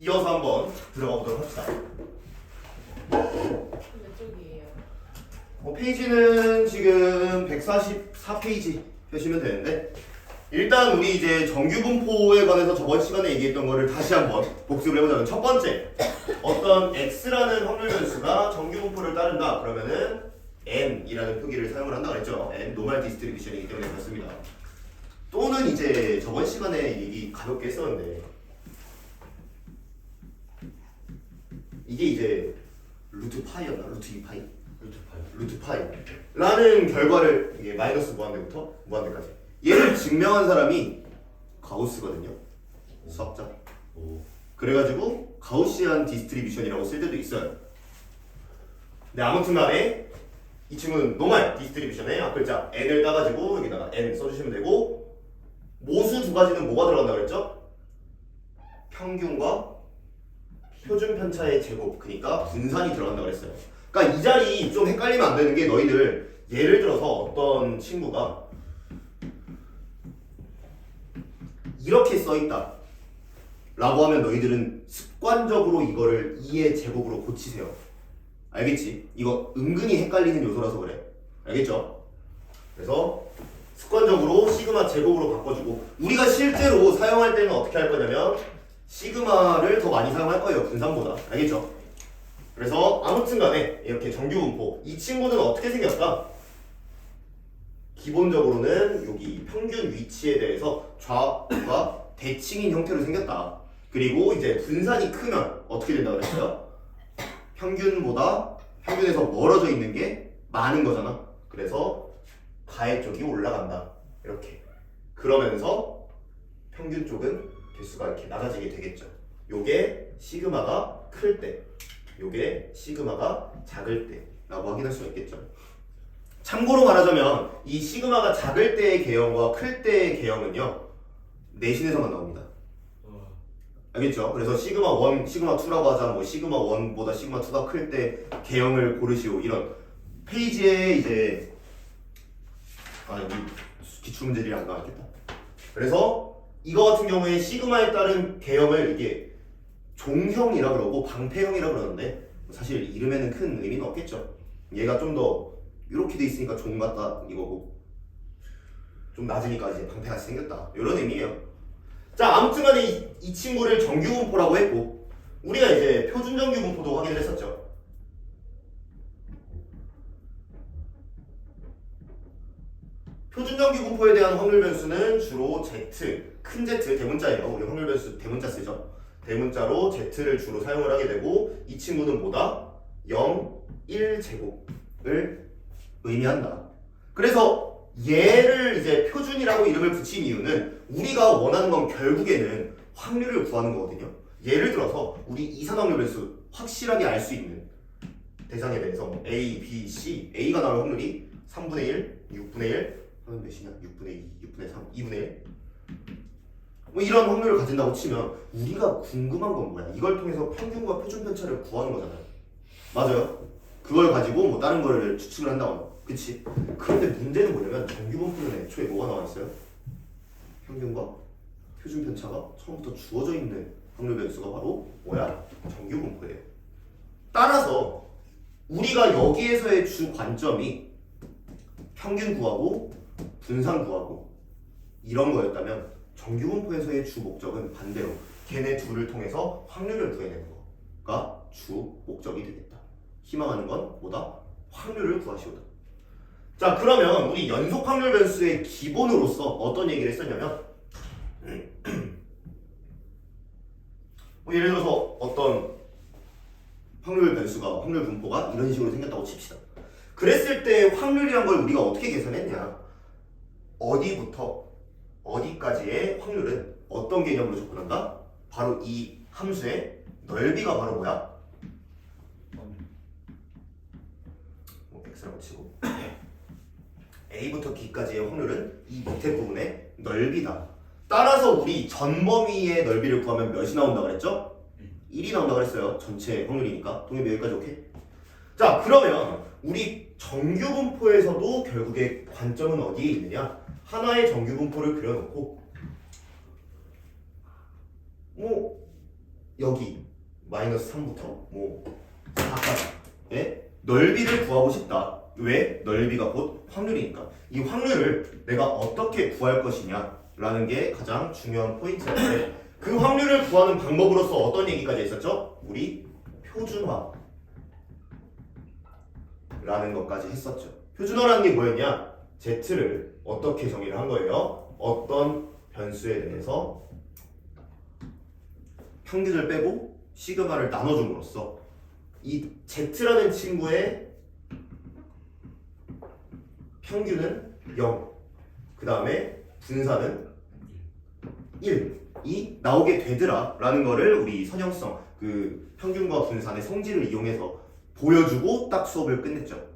이어서 한번 들어가 보도록 합시다. 몇 쪽이에요? 페이지는 지금 144페이지 펴시면 되는데, 일단 우리 이제 정규분포에 관해서 저번 시간에 얘기했던 거를 다시 한번 복습을 해보자면, 첫 번째, 어떤 x라는 확률 변수가 정규분포를 따른다 그러면은 n이라는 표기를 사용을 한다 그랬죠. n 노멀 디스트리뷰션이기 때문에 그렇습니다. 또는 이제 저번 시간에 얘기 가볍게 했었는데, 이게 이제 루트 파이였나? 루트 2파이? 루트 파이라는 결과를, 이게 마이너스 무한대부터 무한대까지, 얘를 증명한 사람이 가우스거든요. 수학자. 그래가지고 가우시안 디스트리뷰션이라고 쓸 때도 있어요. 근데 아무튼 간에 이 친구는 노멀 디스트리뷰션에 앞글자 n을 따가지고 여기다가 n 써주시면 되고, 모수 두 가지는 뭐가 들어간다 그랬죠? 평균과 표준 편차의 제곱, 그러니까 분산이 들어간다 그랬어요. 그러니까 이 자리 좀 헷갈리면 안 되는 게, 너희들 예를 들어서 어떤 친구가 이렇게 써있다 라고 하면 너희들은 습관적으로 이거를 2의 제곱으로 고치세요. 알겠지? 이거 은근히 헷갈리는 요소라서 그래. 알겠죠? 그래서 습관적으로 시그마 제곱으로 바꿔주고, 우리가 실제로 사용할 때는 어떻게 할 거냐면 시그마를 더 많이 사용할 거예요, 분산보다. 알겠죠? 그래서 아무튼 간에 이렇게 정규분포, 이 친구는 어떻게 생겼다? 기본적으로는 여기 평균 위치에 대해서 좌우가 대칭인 형태로 생겼다. 그리고 이제 분산이 크면 어떻게 된다 그랬어요? 평균에서 멀어져 있는 게 많은 거잖아. 그래서 가의 쪽이 올라간다. 이렇게. 그러면서 평균 쪽은 개수가 이렇게 낮아지게 되겠죠. 요게 시그마가 클 때, 요게 시그마가 작을 때라고 확인할 수가 있겠죠. 참고로 말하자면 이 시그마가 작을 때의 개형과 클 때의 개형은요, 내신에서만 나옵니다. 알겠죠? 그래서 시그마 1, 시그마 2라고 하자, 뭐 시그마 1보다 시그마 2가 클 때 개형을 고르시오, 이런 페이지에 이제 여기 기출문제들이 안 나왔겠다. 그래서 이거 같은 경우에 시그마에 따른 개형을 이게 종형이라 그러고 방패형이라 그러는데, 사실 이름에는 큰 의미는 없겠죠. 얘가 좀 더 이렇게 돼 있으니까 종 같다 이거고, 좀 낮으니까 이제 방패같이 생겼다, 이런 의미예요. 자, 아무튼 간에 이 친구를 정규분포라고 했고, 우리가 이제 표준 정규분포도 확인을 했었죠. 표준 정규분포에 대한 확률 변수는 주로 Z, 큰 Z, 대문자예요. 우리 확률 변수 대문자 쓰죠. 대문자로 Z를 주로 사용을 하게 되고, 이 친구는 뭐다? 0, 1 제곱을 의미한다. 그래서 얘를 이제 표준이라고 이름을 붙인 이유는, 우리가 원하는 건 결국에는 확률을 구하는 거거든요. 예를 들어서 우리 이산확률 변수 확실하게 알 수 있는 대상에 대해서 뭐 A, B, C, A가 나올 확률이 3분의 1, 6분의 1 하면 몇이냐? 6분의 2, 6분의 3, 2분의 1, 뭐 이런 확률을 가진다고 치면, 우리가 궁금한 건 뭐야? 이걸 통해서 평균과 표준 편차를 구하는 거잖아요. 맞아요? 그걸 가지고 뭐 다른 거를 추측을 한다거나, 그치? 그런데 문제는 뭐냐면, 정규분포는 애초에 뭐가 나와 있어요? 평균과 표준 편차가 처음부터 주어져 있는 확률 변수가 바로 뭐야? 정규분포예요. 따라서 우리가 여기에서의 주 관점이 평균 구하고 분산 구하고 이런 거였다면, 정규분포에서의 주 목적은 반대로 걔네 둘을 통해서 확률을 구해내는 거가 주 목적이 되겠다. 희망하는 건 뭐다? 확률을 구하시오다. 자, 그러면 우리 연속 확률 변수의 기본으로서 어떤 얘기를 했었냐면, 뭐 예를 들어서 어떤 확률 변수가, 확률 분포가 이런 식으로 생겼다고 칩시다. 그랬을 때 확률이란 걸 우리가 어떻게 계산했냐? 어디부터 어디까지의 확률은 어떤 개념으로 접근한다? 바로 이 함수의 넓이가 바로 뭐야? 뭐 x라고 치고 a부터 b까지의 확률은 이 밑에 부분의 넓이다. 따라서 우리 전 범위의 넓이를 구하면 몇이 나온다 그랬죠? 1이 나온다 그랬어요. 전체 확률이니까. 동엽이 여기까지 오케이? 자, 그러면 우리 정규분포에서도 결국에 관점은 어디에 있느냐? 하나의 정규분포를 그려놓고, 뭐 여기 마이너스 3부터 뭐 4까지의 넓이를 구하고 싶다. 왜? 넓이가 곧 확률이니까. 이 확률을 내가 어떻게 구할 것이냐라는 게 가장 중요한 포인트인데 그 확률을 구하는 방법으로서 어떤 얘기까지 했었죠? 우리 표준화라는 것까지 했었죠. 표준화라는 게 뭐였냐? Z를 어떻게 정의를 한 거예요? 어떤 변수에 대해서 평균을 빼고 시그마를 나눠줌으로써 이 Z라는 친구의 평균은 0, 그 다음에 분사는 1이 나오게 되더라 라는 거를 우리 선형성, 그 평균과 분산의 성질을 이용해서 보여주고 딱 수업을 끝냈죠.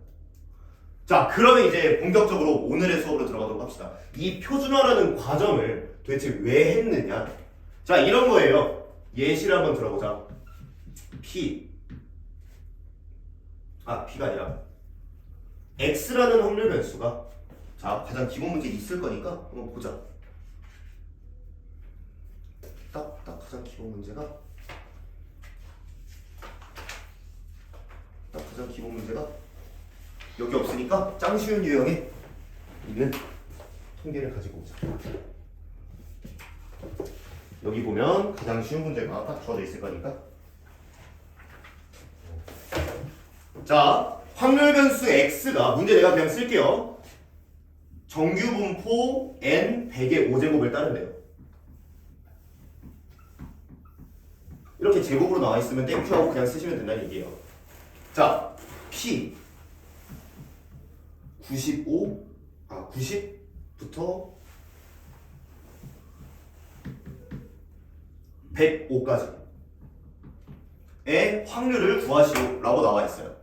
자, 그러면 이제 본격적으로 오늘의 수업으로 들어가도록 합시다. 이 표준화라는 과정을 도대체 왜 했느냐? 자, 이런 거예요. 예시를 한번 들어보자. P가 아니라 X라는 확률 변수가, 자, 가장 기본 문제 있을 거니까 한번 보자. 딱 가장 기본 문제가 여기 없으니까 짱 쉬운 유형에 있는 통계를 가지고 오자. 여기 보면 가장 쉬운 문제가 딱 주어져 있을 거니까. 자, 확률 변수 x가, 문제 내가 그냥 쓸게요. 정규 분포 n 100의 5제곱을 따른대요. 이렇게 제곱으로 나와 있으면 땡큐하고 그냥 쓰시면 된다는 얘기예요. 자, P 90부터 105까지의 확률을 구하시오라고 나와 있어요.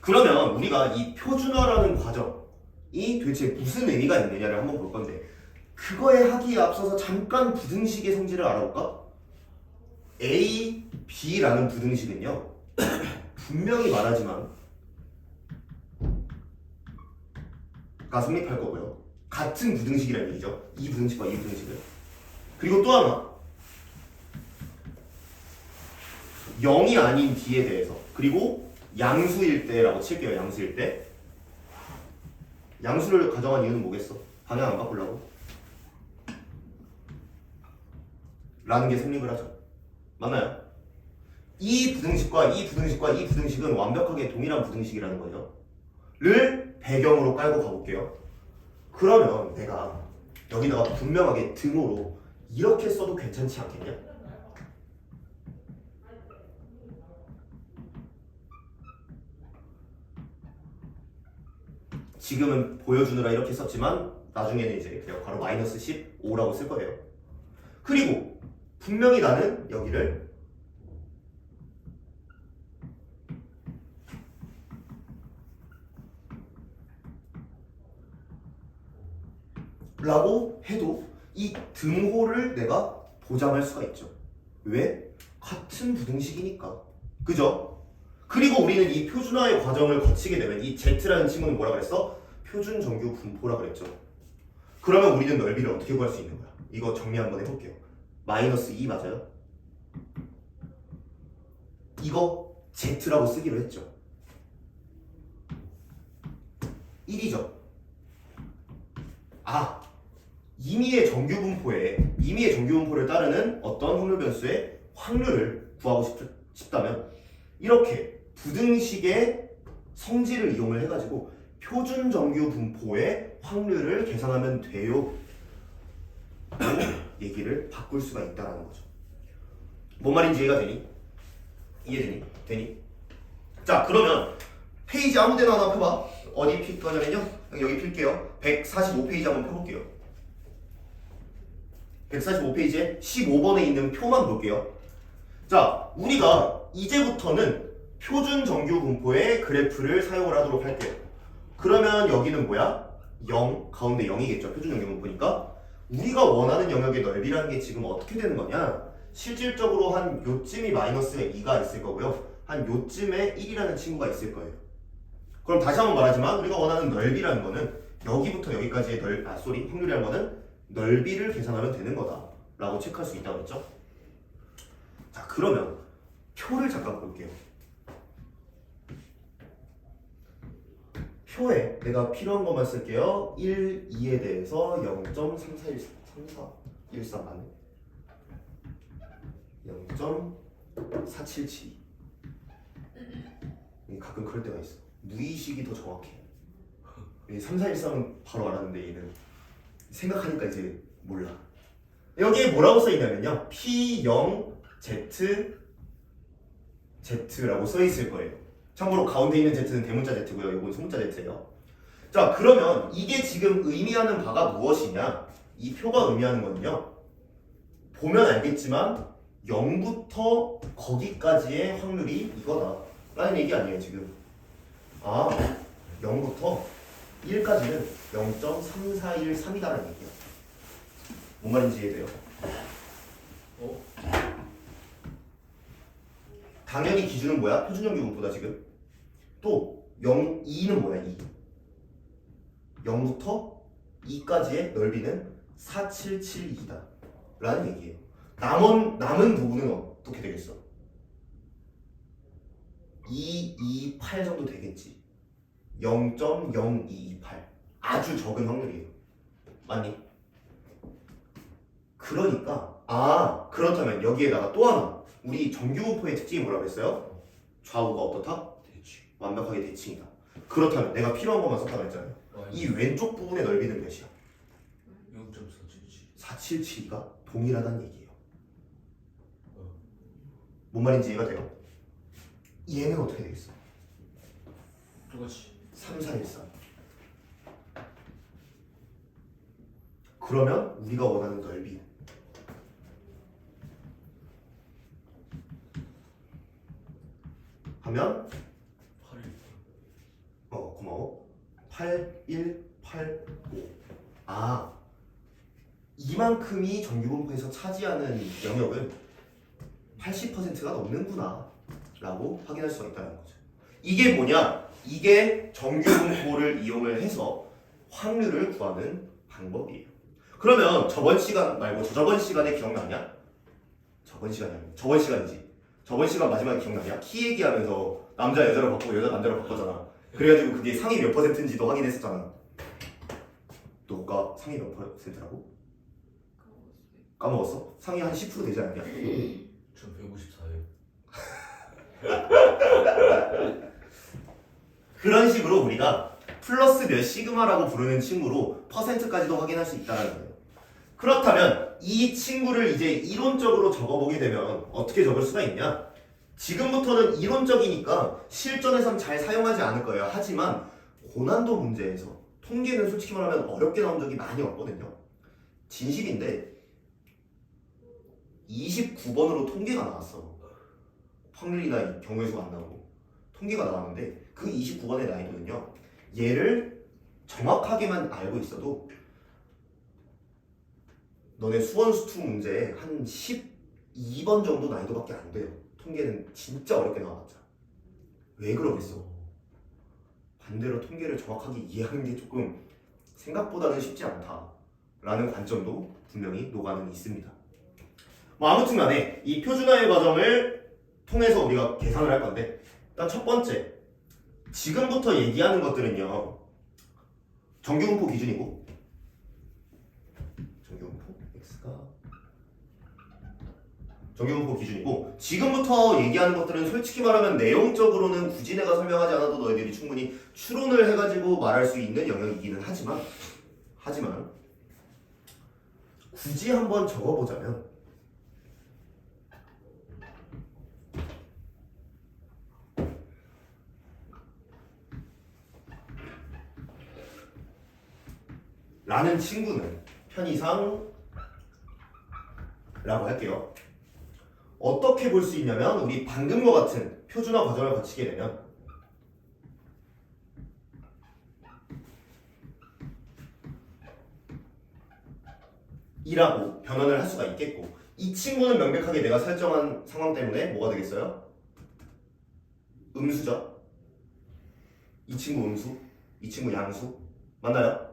그러면 우리가 이 표준화라는 과정이 도대체 무슨 의미가 있느냐를 한번 볼 건데, 그거에 하기에 앞서서 잠깐 부등식의 성질을 알아볼까? A, B라는 부등식은요 분명히 말하지만 가 성립할 거고요. 같은 부등식이라는 얘기죠. 이 부등식과 이 부등식은. 그리고 또 하나, 0이 아닌 D에 대해서, 그리고 양수일 때라고 칠게요. 양수일 때. 양수를 가정한 이유는 뭐겠어? 방향 안 바꾸려고? 라는 게 성립을 하죠. 맞나요? 이 부등식과 이 부등식과 이 부등식은 완벽하게 동일한 부등식이라는 거죠. 를 배경으로 깔고 가볼게요. 그러면 내가 여기다가 분명하게 등호로 이렇게 써도 괜찮지 않겠냐? 지금은 보여주느라 이렇게 썼지만 나중에는 이제 그냥 바로 마이너스 15라고 쓸 거예요. 그리고 분명히 나는 여기를 라고 해도 이 등호를 내가 보장할 수가 있죠. 왜? 같은 부등식이니까. 그죠? 그리고 우리는 이 표준화의 과정을 거치게 되면 이 Z라는 친구는 뭐라 그랬어? 표준 정규 분포라 그랬죠. 그러면 우리는 넓이를 어떻게 구할 수 있는 거야? 이거 정리 한번 해볼게요. 마이너스 2 맞아요? 이거 Z라고 쓰기로 했죠. 1이죠. 임의의 정규 분포를 따르는 어떤 확률 변수의 확률을 구하고 싶다면 이렇게 부등식의 성질을 이용을 해가지고 표준 정규 분포의 확률을 계산하면 돼요. 얘기를 바꿀 수가 있다는 거죠. 뭔 말인지 이해가 되니? 이해되니? 되니? 자, 그러면 페이지 아무 데나 하나 펴봐. 어디 필 거냐면요, 여기 필게요. 145페이지 한번 펴볼게요. 145페이지에 15번에 있는 표만 볼게요. 자, 우리가 이제부터는 표준 정규 분포의 그래프를 사용을 하도록 할게요. 그러면 여기는 뭐야? 0, 가운데 0이겠죠. 표준 정규 분포니까. 우리가 원하는 영역의 넓이라는 게 지금 어떻게 되는 거냐? 실질적으로 한 요쯤이 마이너스 2가 있을 거고요. 한 요쯤에 1이라는 친구가 있을 거예요. 그럼 다시 한번 말하지만 우리가 원하는 넓이라는 거는 여기부터 여기까지의 확률이라는 거는 넓이를 계산하면 되는 거다 라고 체크할 수 있다고 했죠? 자, 그러면 표를 잠깐 볼게요. 표에 내가 필요한 것만 쓸게요. 1, 2에 대해서 0.3413 맞네. 0.4772. 가끔 그럴 때가 있어. 무의식이 더 정확해. 3413은 바로 알았는데 얘는 생각하니까 이제 몰라. 여기에 뭐라고 써있냐면요, P0Z Z라고 써있을 거예요. 참고로 가운데 있는 Z는 대문자 Z고요, 이건 소문자 Z예요. 자, 그러면 이게 지금 의미하는 바가 무엇이냐? 이 표가 의미하는 거는요, 보면 알겠지만 0부터 거기까지의 확률이 이거다 라는 얘기 아니에요 지금. 0부터 1까지는 0.3413이다라는 얘기야. 뭔 말인지 이해돼요? 당연히 기준은 뭐야? 표준정규분포다 지금. 또 2는 뭐야? 2. 0부터 2까지의 넓이는 4772이다 라는 얘기예요. 남은 부분은 어떻게 되겠어? 228 정도 되겠지. 0.0228. 아주 적은 확률이에요. 맞니? 그러니까 그렇다면 여기에다가 또 하나, 우리 정규분포의 특징이 뭐라고 했어요? 좌우가 어떻다? 대칭. 완벽하게 대칭이다. 그렇다면 내가 필요한 것만 썼다고 했잖아요. 이 왼쪽 부분의 넓이는 몇이야? 0.477. 477가 동일하다는 얘기예요. 뭔 말인지 이해가 돼요? 얘는 어떻게 되겠어? 똑같이. 3413. 그러면 우리가 원하는 넓이 하면 8. 고마워. 8185. 이만큼이 정규분포에서 차지하는 영역은 80%가 넘는구나 라고 확인할 수가 있다는 거죠. 이게 뭐냐? 이게 정규분포를 이용을 해서 확률을 구하는 방법이에요. 그러면 저번 시간 말고 저번 시간에 기억나냐? 저번 시간이지. 저번 시간 마지막에 기억나냐? 키 얘기하면서 남자 여자로 바꾸고 여자 남자로 바꿨잖아. 그래가지고 그게 상위 몇 %인지도 확인했었잖아. 너가 상위 몇 %라고? 까먹었어? 상위 한 10% 되지 않냐? 전 154예요. 그런 식으로 우리가 플러스 몇 시그마라고 부르는 친구로 퍼센트까지도 확인할 수 있다는 거예요. 그렇다면 이 친구를 이제 이론적으로 적어보게 되면 어떻게 적을 수가 있냐? 지금부터는 이론적이니까 실전에선 잘 사용하지 않을 거예요. 하지만 고난도 문제에서 통계는 솔직히 말하면 어렵게 나온 적이 많이 없거든요. 진실인데 29번으로 통계가 나왔어. 확률이나 경우의 수가 안 나오고 통계가 나왔는데 그 29번의 난이도는요, 얘를 정확하게만 알고 있어도 너네 수원수투 문제에 한 12번 정도 난이도밖에 안 돼요. 통계는 진짜 어렵게 나와봤자. 왜 그러겠어? 반대로 통계를 정확하게 이해하는 게 조금 생각보다는 쉽지 않다라는 관점도 분명히 녹아는 있습니다. 뭐 아무튼 간에 이 표준화의 과정을 통해서 우리가 계산을 할 건데, 일단 첫 번째, 지금부터 얘기하는 것들은요, 정규분포 기준이고, 정규분포 기준이고, 지금부터 얘기하는 것들은 솔직히 말하면 내용적으로는 굳이 내가 설명하지 않아도 너희들이 충분히 추론을 해가지고 말할 수 있는 영역이기는 하지만 굳이 한번 적어보자면 라는 친구는 편의상 라고 할게요. 어떻게 볼 수 있냐면, 우리 방금과 같은 표준화 과정을 거치게 되면 이라고 변환을 할 수가 있겠고, 이 친구는 명백하게 내가 설정한 상황 때문에 뭐가 되겠어요? 음수죠. 이 친구 음수, 이 친구 양수. 맞나요?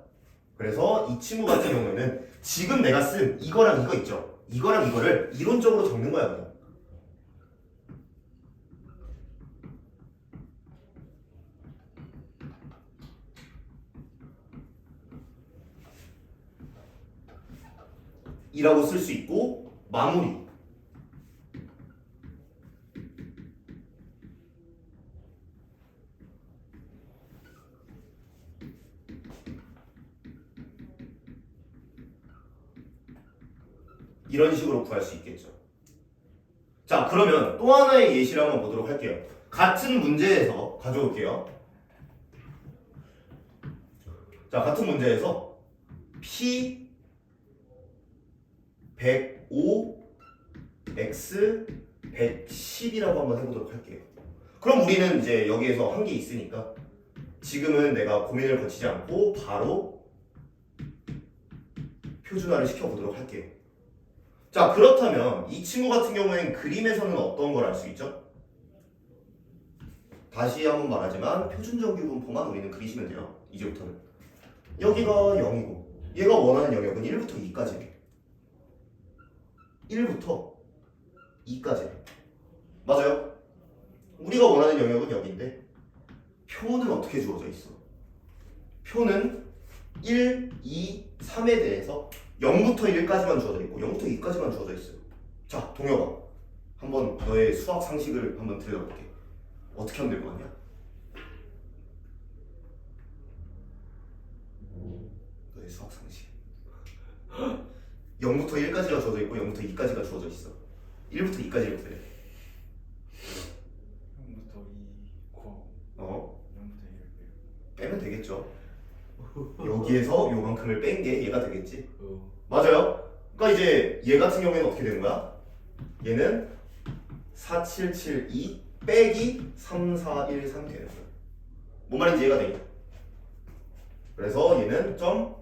그래서 이 친구 같은 경우에는 지금 내가 쓴 이거랑 이거 있죠? 이거랑 이거를 이론적으로 적는 거야 그냥. 이라고 쓸 수 있고 마무리. 이런 식으로 구할 수 있겠죠. 자, 그러면 또 하나의 예시를 한번 보도록 할게요. 같은 문제에서 가져올게요. 자, 같은 문제에서 P 105 X 110이라고 한번 해보도록 할게요. 그럼 우리는 이제 여기에서 한 게 있으니까 지금은 내가 고민을 거치지 않고 바로 표준화를 시켜보도록 할게요. 자, 그렇다면 이 친구 같은 경우에는 그림에서는 어떤 걸 알 수 있죠? 다시 한번 말하지만 표준정규분포만 우리는 그리시면 돼요. 이제부터는 여기가 0이고 얘가 원하는 영역은 1부터 2까지 1부터 2까지 맞아요? 우리가 원하는 영역은 여기인데 표는 어떻게 주어져 있어? 표는 1, 2, 3에 대해서 0부터 1까지만 주어져 있고 0부터 2까지만 주어져 있어요. 자, 동혁아, 한번 너의 수학 상식을 한번 들려볼게. 어떻게 하면 될 것 같냐? 너의 수학 상식. 0부터 1까지가 주어져 있고 0부터 2까지가 주어져 있어. 1부터 2까지 이렇게 돼. 0부터 2 구하고 0부터 1 빼면 되겠죠. 여기에서 요만큼을 뺀 게 얘가 되겠지. 빼고. 맞아요. 그러니까 이제 얘 같은 경우에는 어떻게 되는 거야? 얘는 4772 빼기 3413 되는 거야. 뭔 말인지 이해가 돼? 그래서 얘는 점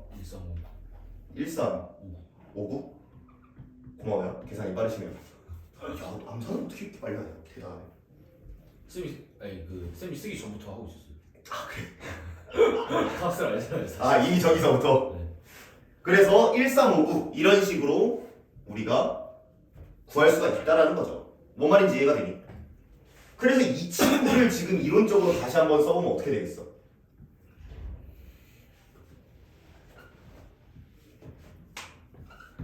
1359. 고마워요. 계산이 빠르시네요. 야, 암산은 어떻게 이렇게 빨리 하냐? 대단하네. 쌤이 쓰기 전부터 하고 있었어요. 아, 그래? 학생 알잖아요. 사실. 아, 이미 저기서부터. 네. 그래서 1359 이런 식으로 우리가 구할 수가 있다라는 거죠. 뭔 말인지 이해가 되니? 그래서 이 친구를 지금 이론적으로 다시 한번 써보면 어떻게 되겠어?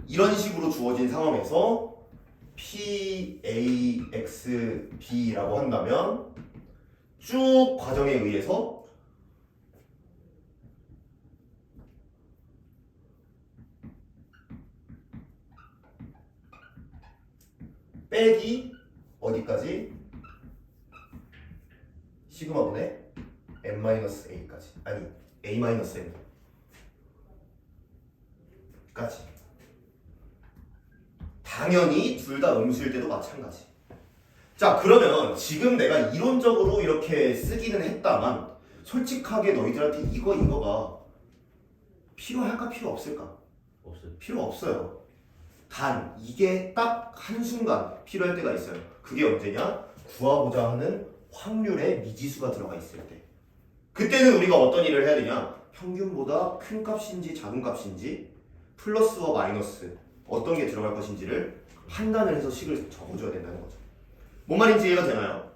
이런 식으로 주어진 상황에서 PAXB라고 한다면 쭉 과정에 의해서 빼기 어디까지? 시그마분의 n-a까지. 아니, a-n 까지. 당연히 둘 다 음수일 때도 마찬가지. 자, 그러면 지금 내가 이론적으로 이렇게 쓰기는 했다만 솔직하게 너희들한테 이거가 필요할까 필요 없을까? 없어요. 필요 없어요. 단 이게 딱 한순간 필요할 때가 있어요. 그게 언제냐? 구하고자 하는 확률에 미지수가 들어가 있을 때. 그때는 우리가 어떤 일을 해야 되냐? 평균보다 큰 값인지 작은 값인지 플러스와 마이너스 어떤 게 들어갈 것인지를 판단을 해서 식을 적어줘야 된다는 거죠. 뭔 말인지 이해가 되나요?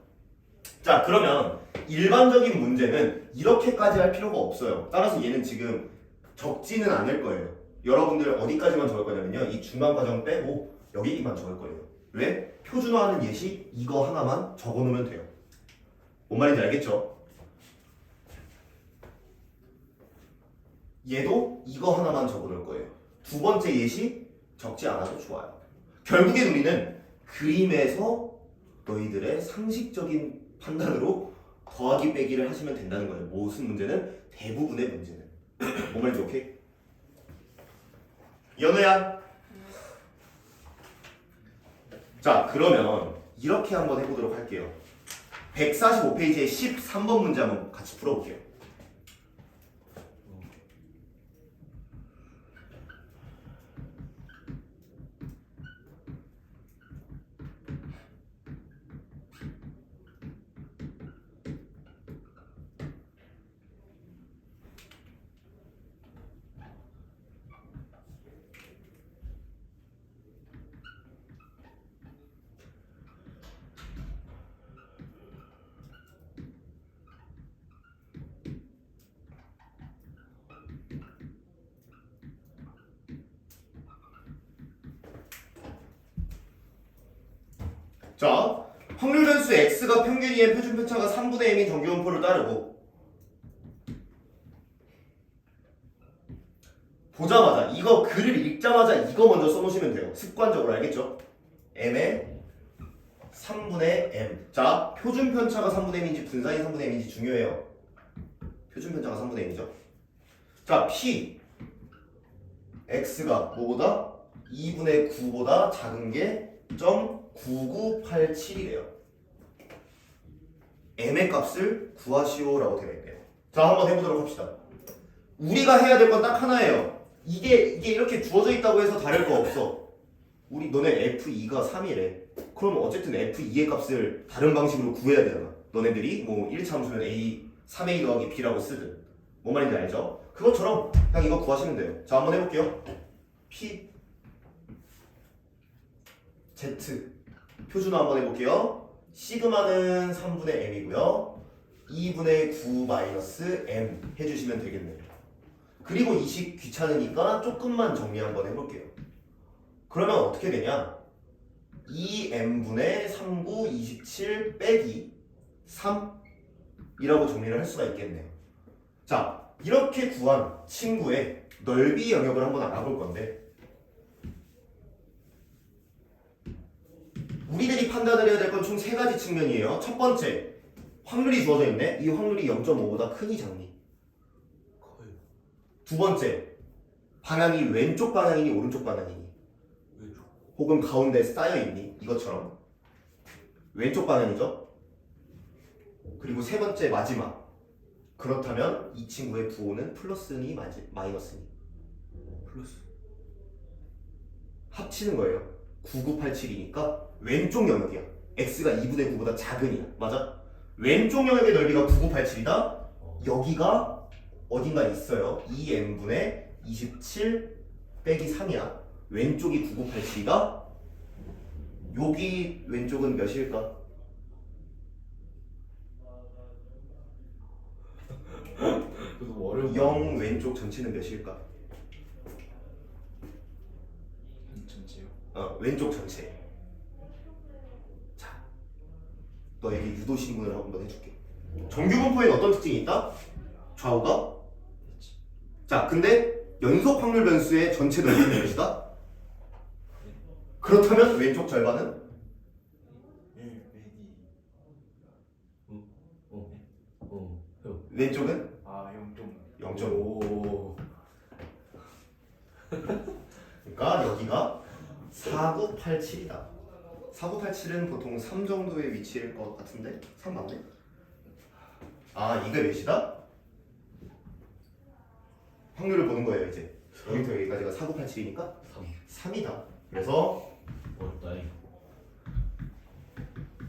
자, 그러면 일반적인 문제는 이렇게까지 할 필요가 없어요. 따라서 얘는 지금 적지는 않을 거예요. 여러분들 어디까지만 적을 거냐면요, 이 중간 과정 빼고 여기만 적을 거예요. 왜? 표준화하는 예시 이거 하나만 적어놓으면 돼요. 뭔 말인지 알겠죠? 얘도 이거 하나만 적어놓을 거예요. 두 번째 예시 적지 않아도 좋아요. 결국엔 우리는 그림에서 너희들의 상식적인 판단으로 더하기 빼기를 하시면 된다는 거예요. 무슨 문제는? 대부분의 문제는. 뭔 말인지 오케이? 연우야. 자, 그러면 이렇게 한번 해보도록 할게요. 145페이지의 13번 문제 한번 같이 풀어볼게요. 자, 확률 변수 x가 평균 이의 표준 편차가 3분의 m인 정규분포를 따르고 보자마자 이거 글을 읽자마자 이거 먼저 써놓으시면 돼요. 습관적으로 알겠죠? m의 3분의 m. 자, 표준 편차가 3분의 m인지 분산이 3분의 m인지 중요해요. 표준 편차가 3분의 m이죠. 자, p x가 뭐보다 2분의 9보다 작은 게 0.9987이래요. m의 값을 구하시오라고 되어 있네요. 자, 한번 해보도록 합시다. 우리가 해야 될 건 딱 하나예요. 이게 이렇게 주어져 있다고 해서 다를 거 없어. 우리 너네 F2가 3이래. 그럼 어쨌든 F2의 값을 다른 방식으로 구해야 되잖아. 너네들이 뭐 1차 함수면 A 3A 더하기 B라고 쓰든 뭔 말인지 알죠? 그것처럼 그냥 이거 구하시면 돼요. 자, 한번 해볼게요. P Z 표준화 한번 해볼게요. 시그마는 3분의 m이고요. 2분의 9 마이너스 m 해주시면 되겠네요. 그리고 이 식 귀찮으니까 조금만 정리 한번 해볼게요. 그러면 어떻게 되냐? 2m분의 39, 27 빼기 3이라고 정리를 할 수가 있겠네요. 자, 이렇게 구한 친구의 넓이 영역을 한번 알아볼 건데 우리들이 판단을 해야 될 건 총 세 가지 측면이에요. 첫 번째, 확률이 주어져 있네. 이 확률이 0.5보다 크니 작니? 커요. 두 번째, 방향이 왼쪽 방향이니 오른쪽 방향이니? 왼쪽. 혹은 가운데 쌓여 있니? 이것처럼 왼쪽 방향이죠. 그리고 세 번째, 마지막. 그렇다면 이 친구의 부호는 플러스니 마이너스니? 플러스. 합치는 거예요. 9987이니까 왼쪽 영역이야. x가 2분의 9보다 작으니야. 맞아? 왼쪽 영역의 넓이가 9987이다. 여기가 어딘가 있어요. 2m분의 27 빼기 3이야. 왼쪽이 9987이다. 여기 왼쪽은 몇일까? 너무 어려운 0 왼쪽 전체는 몇일까? 전체요. 왼쪽 전체. 자, 너에게 유도 신문을 한번 해줄게. 정규분포에는 어떤 특징이 있다? 좌우가? 자, 근데 연속 확률 변수의 전체 넓이는 몇이다? 그렇다면 왼쪽 절반은? 1 빼기. 왼쪽은? 아 0.5. 0.5. 그러니까 여기가 4987이다. 4987은 보통 3 정도의 위치일 것 같은데? 3 맞네? 아, 이게 몇이다? 확률을 보는 거예요, 이제. 여기부터 여기까지가 4987이니까 3이다. 그래서 어렵다.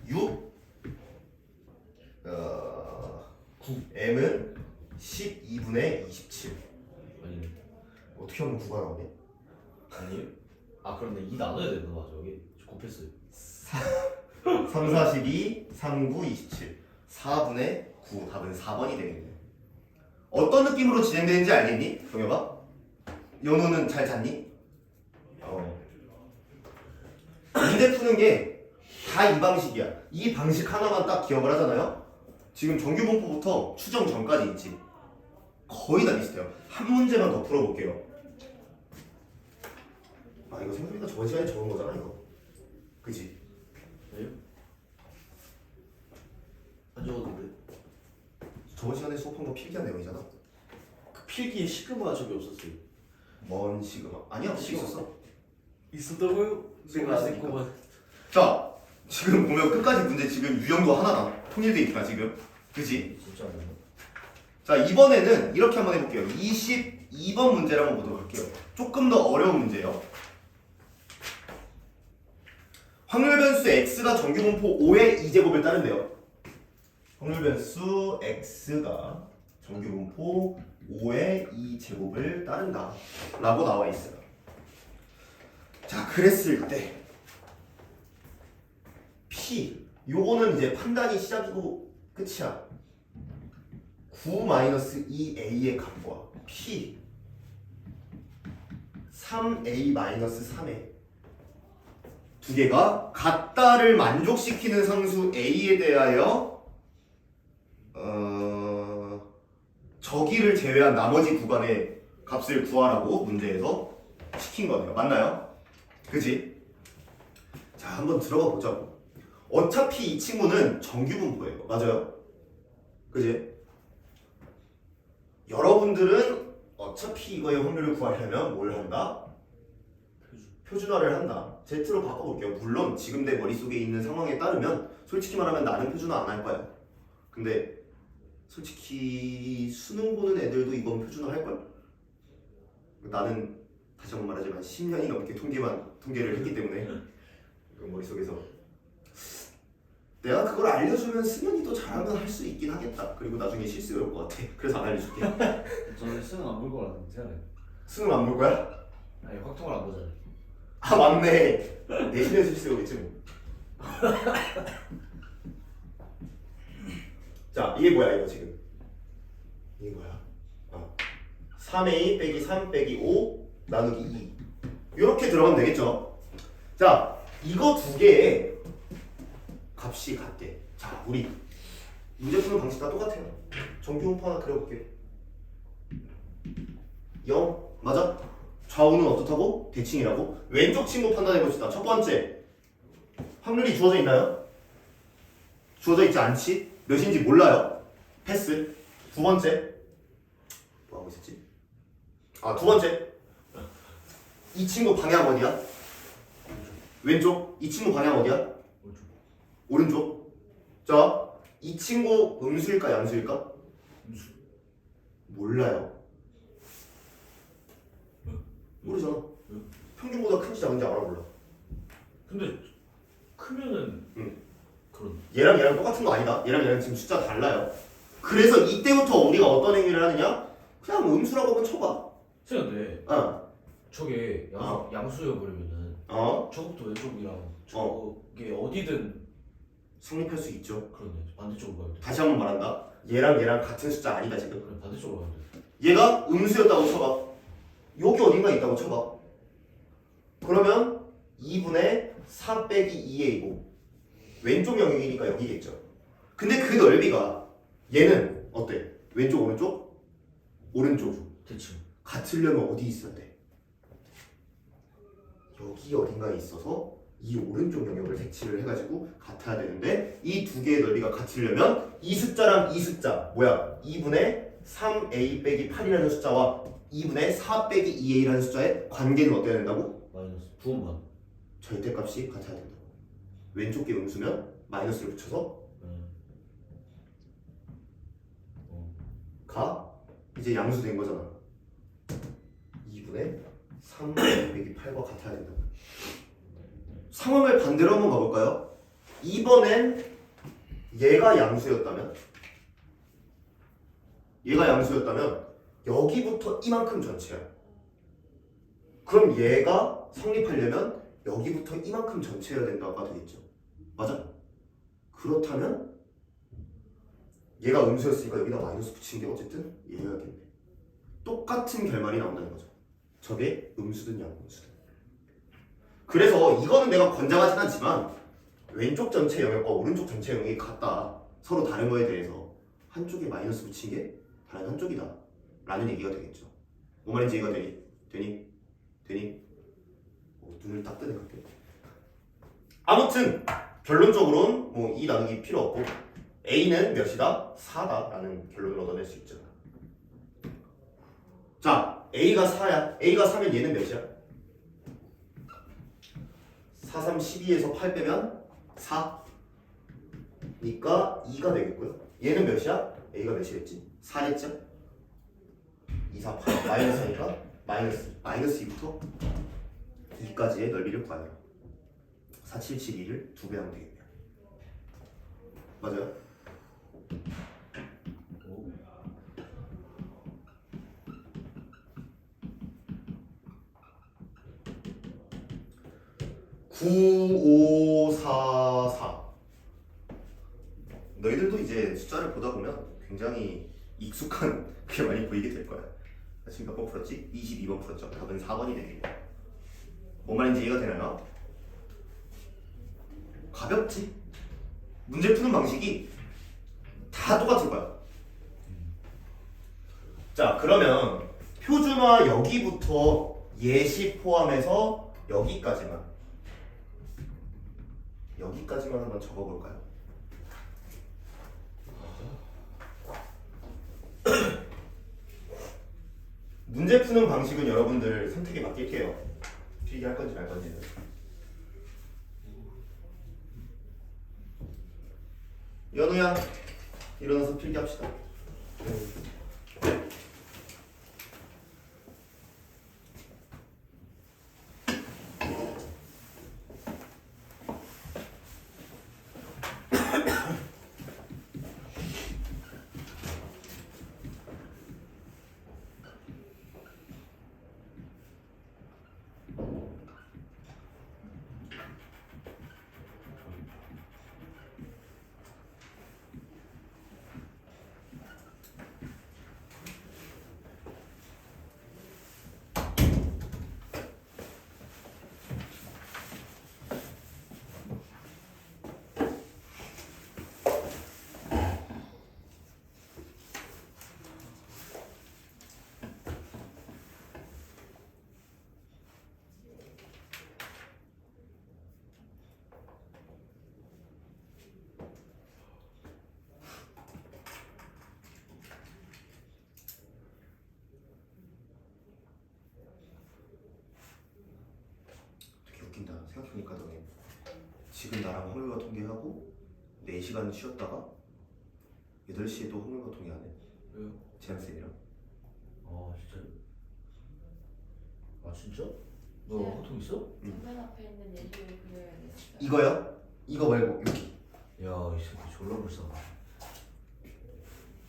6 m은 12분의 27. 아니 어떻게 하면 9가 나오네? 아니요? 아 그런데 2 나눠야 되는 거 맞아. 여기 곱했어요. 3, 42, 39, 27 4분의 9 답은 4번이 되겠네. 어떤 느낌으로 진행되는지 알겠니? 동엽아? 연우는 잘 잤니? 문제 푸는 게 다 이 방식이야. 이 방식 하나만 딱 기억을 하잖아요. 지금 정규분포부터 추정 전까지 있지. 거의 다 비슷해요. 한 문제만 더 풀어볼게요. 아, 이거 생각보다 저번 시간에 적은 거잖아 이거. 그치? 왜요? 안 적었는데. 저번 시간에 수업한 거 필기한 내용이잖아. 그 필기에 시그마 적이 없었어요. 뭔 시그마? 아니야, 있었어. 있었다고요? 내가 안 있으니까. 했구만. 자, 지금 보면 끝까지 문제 지금 유형도 하나다. 통일돼 있다 지금. 그치? 진짜 안 했나? 자, 이번에는 이렇게 한번 해볼게요. 22번 문제를 한번 보도록 할게요. 조금 더 어려운 문제예요. 확률 변수 x가 정규분포 5의 2제곱을 따른대요. 확률 변수 x가 정규분포 5의 2제곱을 따른다 라고 나와 있어요. 자, 그랬을 때 P 요거는 이제 판단이 시작이고 끝이야. 9-2a의 값과 P 3a-3의 두 개가 같다를 만족시키는 상수 A에 대하여 저기를 제외한 나머지 구간의 값을 구하라고 문제에서 시킨 거네요. 맞나요? 그지? 자, 한번 들어가 보자고. 어차피 이 친구는 정규분포예요. 맞아요? 그지? 여러분들은 어차피 이거의 확률을 구하려면 뭘 한다? 표준화를 한다. Z로 바꿔볼게요. 물론 지금 내 머릿속에 있는 상황에 따르면 솔직히 말하면 나는 표준화 안 할 거야. 근데 솔직히 수능 보는 애들도 이건 표준화 할걸? 나는 다시 한번 말하지만 10년이 넘게 통계를 했기 때문에 머릿속에서 내가 그걸 알려주면 승현이도 잘하면 할 수 있긴 하겠다. 그리고 나중에 실수가 올 것 같아. 그래서 안 알려줄게. 저는 수능 안 볼 거라는 생각해요. 승은 안 볼 거야? 아니 확통을 안 보잖아요. 아 맞네. 내신에서 실수가 오겠지 뭐. 자 이게 뭐야 이거 지금. 이게 뭐야? 3a 빼기 3 빼기 5 나누기 2 이렇게 들어가면 되겠죠. 자 이거 두 개의 값이 같대. 자 우리 문제 푸는 방식 다 똑같아요. 정규분포 하나 그려볼게. 0 맞아? 좌우는 어떻다고? 대칭이라고? 왼쪽 친구 판단해봅시다. 첫 번째 확률이 주어져 있나요? 주어져 있지 않지? 몇인지 몰라요. 패스. 두 번째 뭐하고 있었지? 두 번째 이 친구 방향 어디야? 왼쪽. 이 친구 방향 어디야? 오른쪽. 자 이 친구 음수일까 양수일까? 음수. 몰라요. 모르잖아. 평균보다 큰지 작은지 알아 몰라. 근데 크면은 그런 얘랑 똑같은 거 아니다. 얘랑 지금 숫자 달라요. 그래서 이때부터 우리가 어떤 행위를 하느냐? 그냥 음수라고 한번 쳐봐. 근데 저게 양수여버리면은 저것도 왼쪽이랑 저게 어디든 성립할 수 있죠. 그러네. 반대쪽으로 가야 돼. 다시 한번 말한다. 얘랑 같은 숫자 아니다 지금. 그래 반대쪽으로 가야 돼. 얘가 음수였다고 쳐봐. 여기 어딘가 있다고 쳐봐. 그러면 2분의 4 빼기 2a이고 왼쪽 영역이니까 여기겠죠. 근데 그 넓이가 얘는 어때? 왼쪽 오른쪽? 오른쪽. 대칭. 같으려면 어디 있어야 돼? 여기 어딘가에 있어서 이 오른쪽 영역을 색칠을 해가지고 같아야 되는데 이 두 개의 넓이가 같으려면 이 숫자랑 이 숫자 뭐야? 2분의 3a 빼기 8이라는 숫자와 2분의 4 빼기 2a라는 숫자의 관계는 어때야 된다고? 마이너스 부분만. 절대값이 같아야 된다고. 왼쪽 게 음수면 마이너스를 붙여서 가 이제 양수 된 거잖아. 2분의 3 빼기 8과 같아야 된다고. 상황을 반대로 한번 가볼까요? 이번엔 얘가 양수였다면 여기부터 이만큼 전체야. 그럼 얘가 성립하려면 여기부터 이만큼 전체여야 된다가 되겠죠. 맞아? 그렇다면 얘가 음수였으니까 여기다 마이너스 붙이는 게 어쨌든 얘여야겠네. 똑같은 결말이 나온다는 거죠. 저게 음수든 양음수든. 그래서 이거는 내가 권장하진 않지만 왼쪽 전체 영역과 오른쪽 전체 영역이 같다. 서로 다른 거에 대해서 한쪽에 마이너스 붙인 게 다른 한쪽이다 라는 얘기가 되겠죠. 뭔 말인지 이해가 되니? 눈을 딱 뜨네 갑자기. 아무튼 결론적으로는 뭐 이 나누기 필요 없고 A는 몇이다? 4다 라는 결론을 얻어낼 수 있죠. 자 A가 4야. A가 4면 얘는 몇이야? 4, 3, 12에서 8 빼면 4 니까 2가 되겠고요. 얘는 몇이야? A가 몇이랬지? 4랬죠? 2, 4, 8 마이너스니까 마이너스 2부터 2까지의 넓이를 구하라. 4, 7, 7, 2를 2배 하면 되겠네요. 맞아요? 오. 9544 너희들도 이제 숫자를 보다 보면 굉장히 익숙한 그게 많이 보이게 될 거야. 지금 몇 번 풀었지? 22번 풀었죠. 답은 4번이 되겠네. 뭔 말인지 이해가 되나요? 가볍지? 문제 푸는 방식이 다 똑같을 거야. 자, 그러면 표준화 여기부터 예시 포함해서 여기까지만 한번 적어볼까요? 문제 푸는 방식은 여러분들 선택에 맡길게요. 필기할 건지 말 건지는. 연우야, 일어나서 필기합시다. 되게 웃긴다. 생각해보니까 너네 지금 나랑 확률과 통계하고 4시간 쉬었다가 8시에 또 확률과 통계 안 해. 왜요? 재현쌤이랑. 아 진짜요? 아 진짜? 너 네. 화통 있어? 정면 앞에 있는 예시를 그려야 돼. 이거야? 이거 말고 여기. 야이 새끼 졸라 불쌍하다.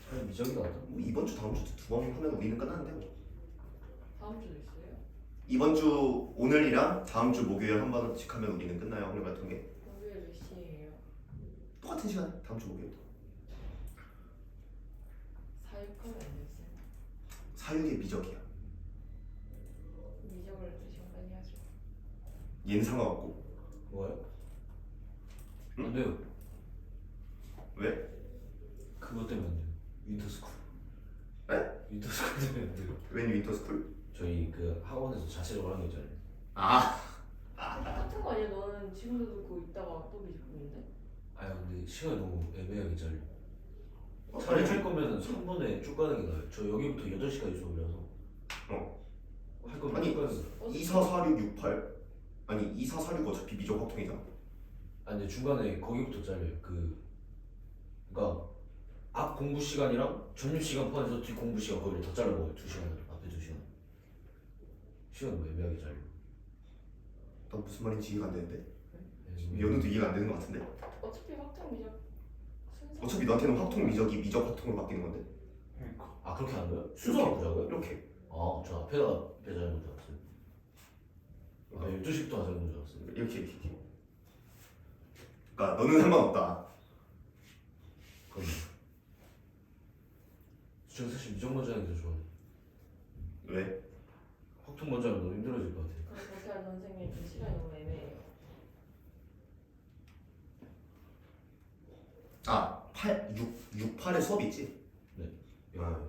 차라리 미적이가 낫다. 뭐 이번 주 다음 주 두 번 하면 우리는 끝나는데 뭐. 다음 주도 있어요? 이번 주 오늘이랑 다음 주 목요일 한 번씩 하면 우리는 끝나요. 확률 같은 게 목요일 몇 시예요? 똑같은 시간에 다음 주 목요일. 4일컷은 안 됐어요. 사육의 미적이야. 미적을 2시간까지 해야죠. 얘는 상관없고. 뭐요? 응? 안 돼요. 왜? 그것 때문에 안 돼요. 윈터스쿨. 네? 윈터스쿨 때문에 안 돼요. 웬 윈터스쿨? 저희 그 학원에서 자체적으로 하는 거 있잖아요. 아, 같은 거 아니야? 너는 지금도 듣고 있다가 또 미적 보는데? 아 근데 시간이 너무 애매하게 잘려. 어, 차라리 다르지? 할 거면은 3번에 쭉 가는 게 나아요. 저 여기부터 8시까지 수업이라서. 할 거면 아니, 쭉 가는 거. 2, 4, 4, 6, 6, 8. 아니 2, 4, 4, 6 어차피 미적 확통이잖아. 아니 근데 중간에 거기부터 잘려요. 그러니까 앞 공부 시간이랑 점심 시간 포함해서 뒤 공부 시간 거기를 다 잘라 먹어요. 2시간 앞에 2시간. 시간 너무 애매하게 잘려. 나 무슨 말인지 이해가 안 되는데. 그래서 연우도 이해가 안 되는 것 같은데. 어차피 확정 미적 순서. 어차피 너한테는 확통 미적이 미적 확통으로 바뀌는 건데. 아 그렇게 하는 거예요? 순서가 보자고요? 이렇게. 아저 앞에다가 배자는 건줄 알았어요. 아 12시부터 하자는 건줄 알았어요. 이렇게. 그러니까 너는 상관없다. 그럼 저 사실 미적 먼저 하는 게 더 좋아요. 왜? 확통 먼저 하면 너무 힘들어질 것 같아요. 그럼 그렇게 하는 선생님 그 시간이 너무 애매해요. 아, 8, 6, 8에 수업 있지? 야,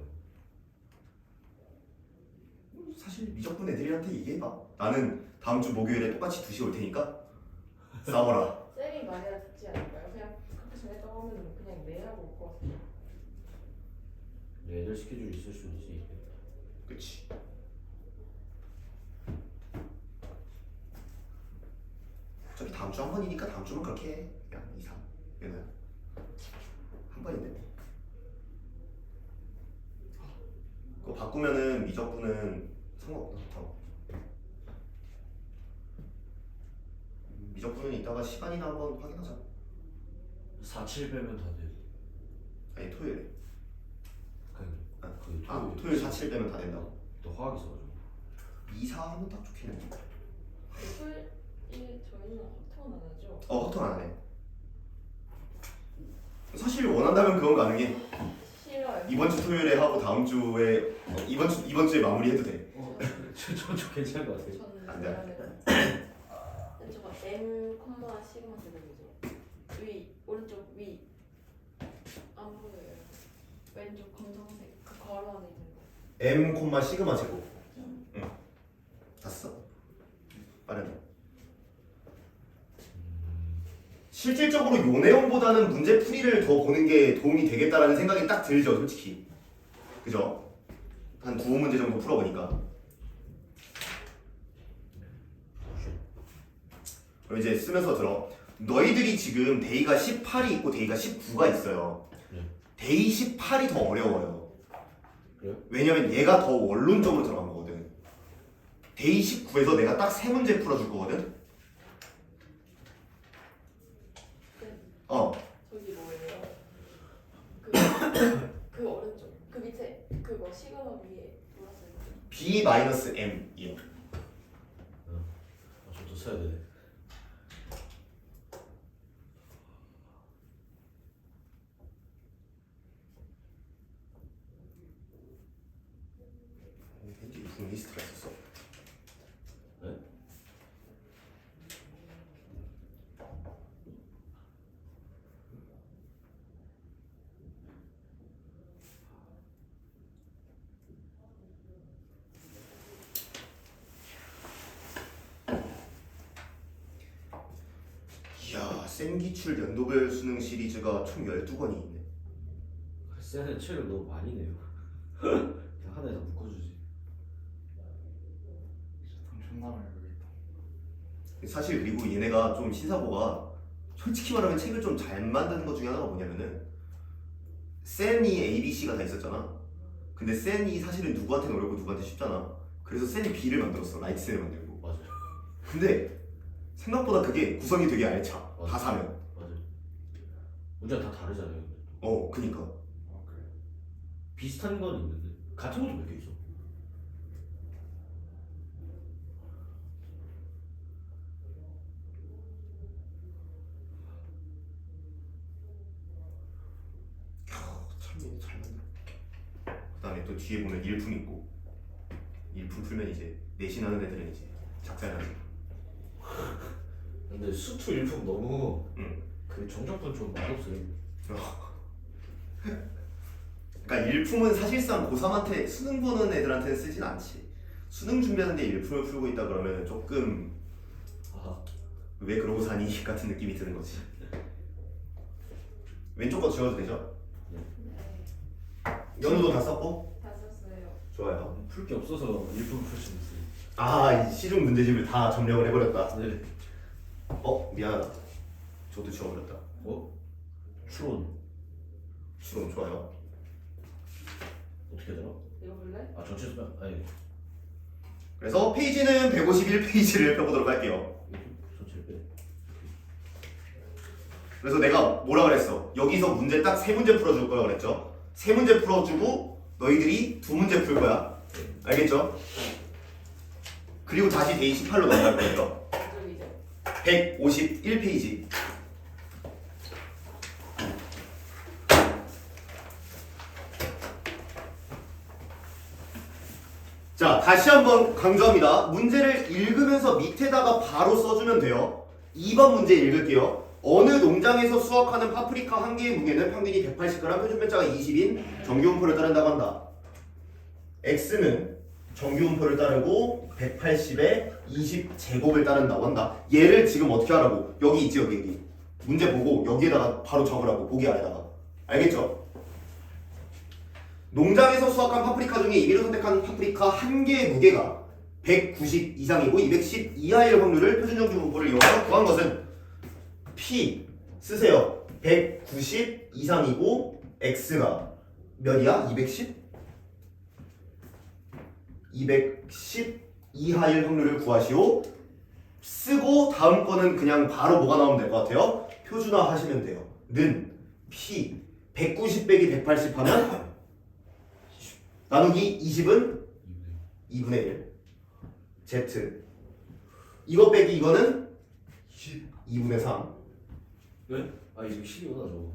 사실 미적분 애들한테 얘기해봐. 나는 다음 주 목요일에 똑같이 2시 올 테니까 싸워라. 쌤이 말해야 듣지 않을까요? 그냥 그렇게 정했다고 하면 그냥 매하고 올 것 같아요. 애들 스케줄이 있을 수 있지. 그치. 어차피 다음 주 한 번이니까 다음 주만 그렇게 해. 그냥 2, 3. 얘는 한 번인데. 그거 바꾸면은 미적분은 상관없다. 미적분은 이따가 시간이나 한번 확인하자. 4, 7 빼면 다 돼. 아니 토요일에. 그 토요일 4, 7 빼면 다 된다고. 또 화학 있어가지고. 2, 4 하면 딱 좋겠네. 토요일 저희는 확정은 안 하죠? 확통 안 하네. 사실 원한다면 그건 가능해. 싫어요. 이번 주 토요일에 하고 다음 주에 이번 주에 마무리해도 돼. 저 괜찮을 것 같아요. 저는 안 돼. 그러면 저거 M, 시그마 제곱이죠. 위, 오른쪽 위. 안 보여요. 왼쪽 검정색 그 괄호 안에 있는 거. M 콤마 시그마 제곱. 응. 봤어? 빠르네. 실질적으로 요 내용보다는 문제 풀이를 더 보는 게 도움이 되겠다라는 생각이 딱 들죠, 솔직히. 그죠? 한 두어 문제 정도 풀어보니까. 그럼 이제 쓰면서 들어. 너희들이 지금 데이가 18이 있고 데이가 19가 있어요. 네. 데이 18이 더 어려워요. 그래요? 왜냐면 얘가 더 원론적으로 들어간 거거든. 데이 19에서 내가 딱 세 문제 풀어줄 거거든. 저기 뭐예요? 그 오른쪽 그 밑에 그거 시그마 위에 돌았어요. B-M이요. 저도 써야 되네. 왠지 무슨 리스트가 있었어. 네? 이야, 생기출 연도별 수능 시리즈가 총 12권이 있네. 쌤은 책을 너무 많이 내요. 그냥 하나에다 묶어주지. 돈 존나 많이 걸겠다. 사실 그리고 얘네가 좀 시사고가 솔직히 말하면 책을 좀 잘 만드는 것 중에 하나가 뭐냐면은 센이 ABC가 다 있었잖아. 근데 센이 사실은 누구한테는 어렵고 누구한테 쉽잖아. 그래서 센이 B를 만들었어. 라이트 센을 만들고. 맞아요. 근데 생각보다 그게 구성이 되게 알차. 다 맞아. 사면. 맞아요. 문제가 다 다르잖아요. 근데. 그니까. 아 그래. 비슷한 건 있는데 같은 것도 몇 개 있어. 참 잘 만들어. 그 다음에 또 뒤에 보면 일품 있고. 일품 풀면 이제 내신하는 애들은 이제 작살나지. 근데 수투 일품 너무 응. 그 정적분 좀 맛없어요. 그러니까 일품은 사실상 고3한테 수능 보는 애들한테는 쓰진 않지. 수능 준비하는데 일품을 풀고 있다 그러면 조금 아, 왜 그러고 사니 같은 느낌이 드는 거지. 왼쪽 거 지워도 되죠? 네. 연우도 다 썼고? 다 썼어요. 좋아요. 풀 게 없어서 일품 풀 수 있어요. 이 시중 문제집을 다 점령을 해버렸다. 네. 미안하다. 저도 지워버렸다. 추론 추론 좋아요. 어떻게 되나? 이거 볼래? 아 전체 수면 아니 그래서 페이지는 151페이지를 펴보도록 할게요. 전체 빼. 그래서 내가 뭐라 그랬어? 여기서 문제 딱 세 문제 풀어줄 거라 그랬죠? 세 문제 풀어주고 너희들이 두 문제 풀 거야. 알겠죠? 그리고 다시 데이 18로 넘어갈 거예요. 저기죠. 151페이지. 자, 다시 한번 강조합니다. 문제를 읽으면서 밑에다가 바로 써주면 돼요. 2번 문제 읽을게요. 어느 농장에서 수확하는 파프리카 한 개의 무게는 평균이 180g, 표준 편차가 20인 정규분포를 따른다고 한다. X는 정규분포를 따르고 180에 20제곱을 따른다고 한다. 얘를 지금 어떻게 하라고? 여기 있지, 여기. 문제 보고 여기에다가 바로 적으라고, 보기 아래다가. 알겠죠? 농장에서 수확한 파프리카 중에 임의로 선택한 파프리카 한 개의 무게가 190 이상이고 210 이하일 확률을 표준 정규분포를 이용해서 구한 것은 P 쓰세요. 190 이상이고 X가 몇이야? 210? 210 이하일 확률을 구하시오. 쓰고 다음 거는 그냥 바로 뭐가 나오면 될 것 같아요? 표준화 하시면 돼요. 는 P 190 빼기 180 하면 나누기 20은 2분의 1 Z 이거 빼기 이거는 2분의 3 왜? 아 이거 10이구나 저거.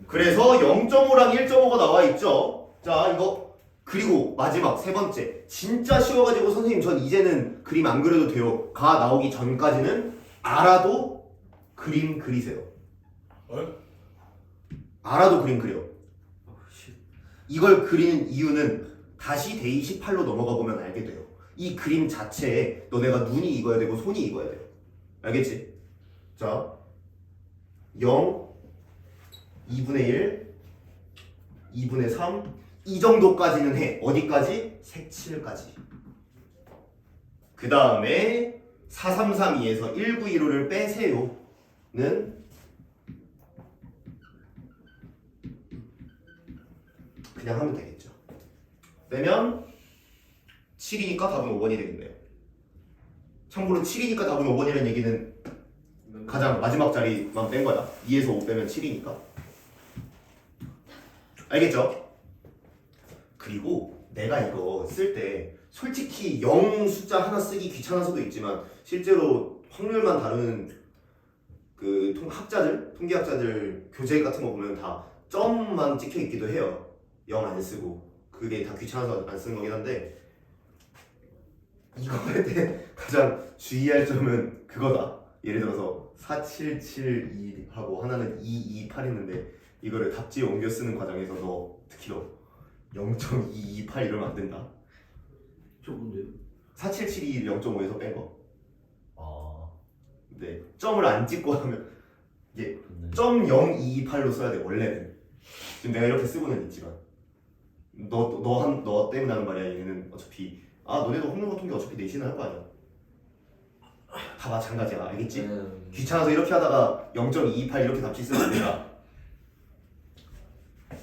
그래서 0.5랑 1.5가 나와 있죠. 자 이거 그리고 마지막 세 번째 진짜 쉬워가지고 선생님 전 이제는 그림 안 그려도 돼요 가 나오기 전까지는 알아도 그림 그리세요. 어? 알아도 그림 그려. 씨. 이걸 그리는 이유는 다시 데이 18로 넘어가 보면 알게 돼요. 이 그림 자체에 너네가 눈이 익어야 되고 손이 익어야 돼요. 알겠지? 자, 0, 2분의 1, 2분의 3, 이 정도까지는 해. 어디까지? 색칠까지. 그 다음에 4332에서 1915를 빼세요. 는 그냥 하면 되겠죠. 빼면 7이니까 답은 5번이 되겠네요. 참고로 7이니까 답은 5번이라는 얘기는 가장 마지막 자리만 뺀 거야. 2에서 5 빼면 7이니까. 알겠죠? 그리고 내가 이거 쓸 때 솔직히 0 숫자 하나 쓰기 귀찮아서도 있지만 실제로 확률만 다루는 그 학자들, 통계학자들 교재 같은 거 보면 다 점만 찍혀 있기도 해요. 0 안 쓰고. 그게 다 귀찮아서 안 쓰는 거긴 한데 이거 할 때 가장 주의할 점은 그거다. 예를 들어서 4772 하고 하나는 228 했는데 이거를 답지에 옮겨 쓰는 과정에서 너 특히 너 0.228 이러면 안 된다. 저 뭔데요? 4772 0.5에서 뺀 거. 아 근데 점을 안 찍고 하면 이게 좋네. 0.0228로 써야 돼 원래는. 지금 내가 이렇게 쓰고는 있지만 너 때문에 하는 말이야. 얘는 어차피 너네도 확률과 통계 어차피 내신을 할 거 아니야. 다 마찬가지야. 알겠지? 귀찮아서 이렇게 하다가 0.228 이렇게 답지 쓰면 안 된다.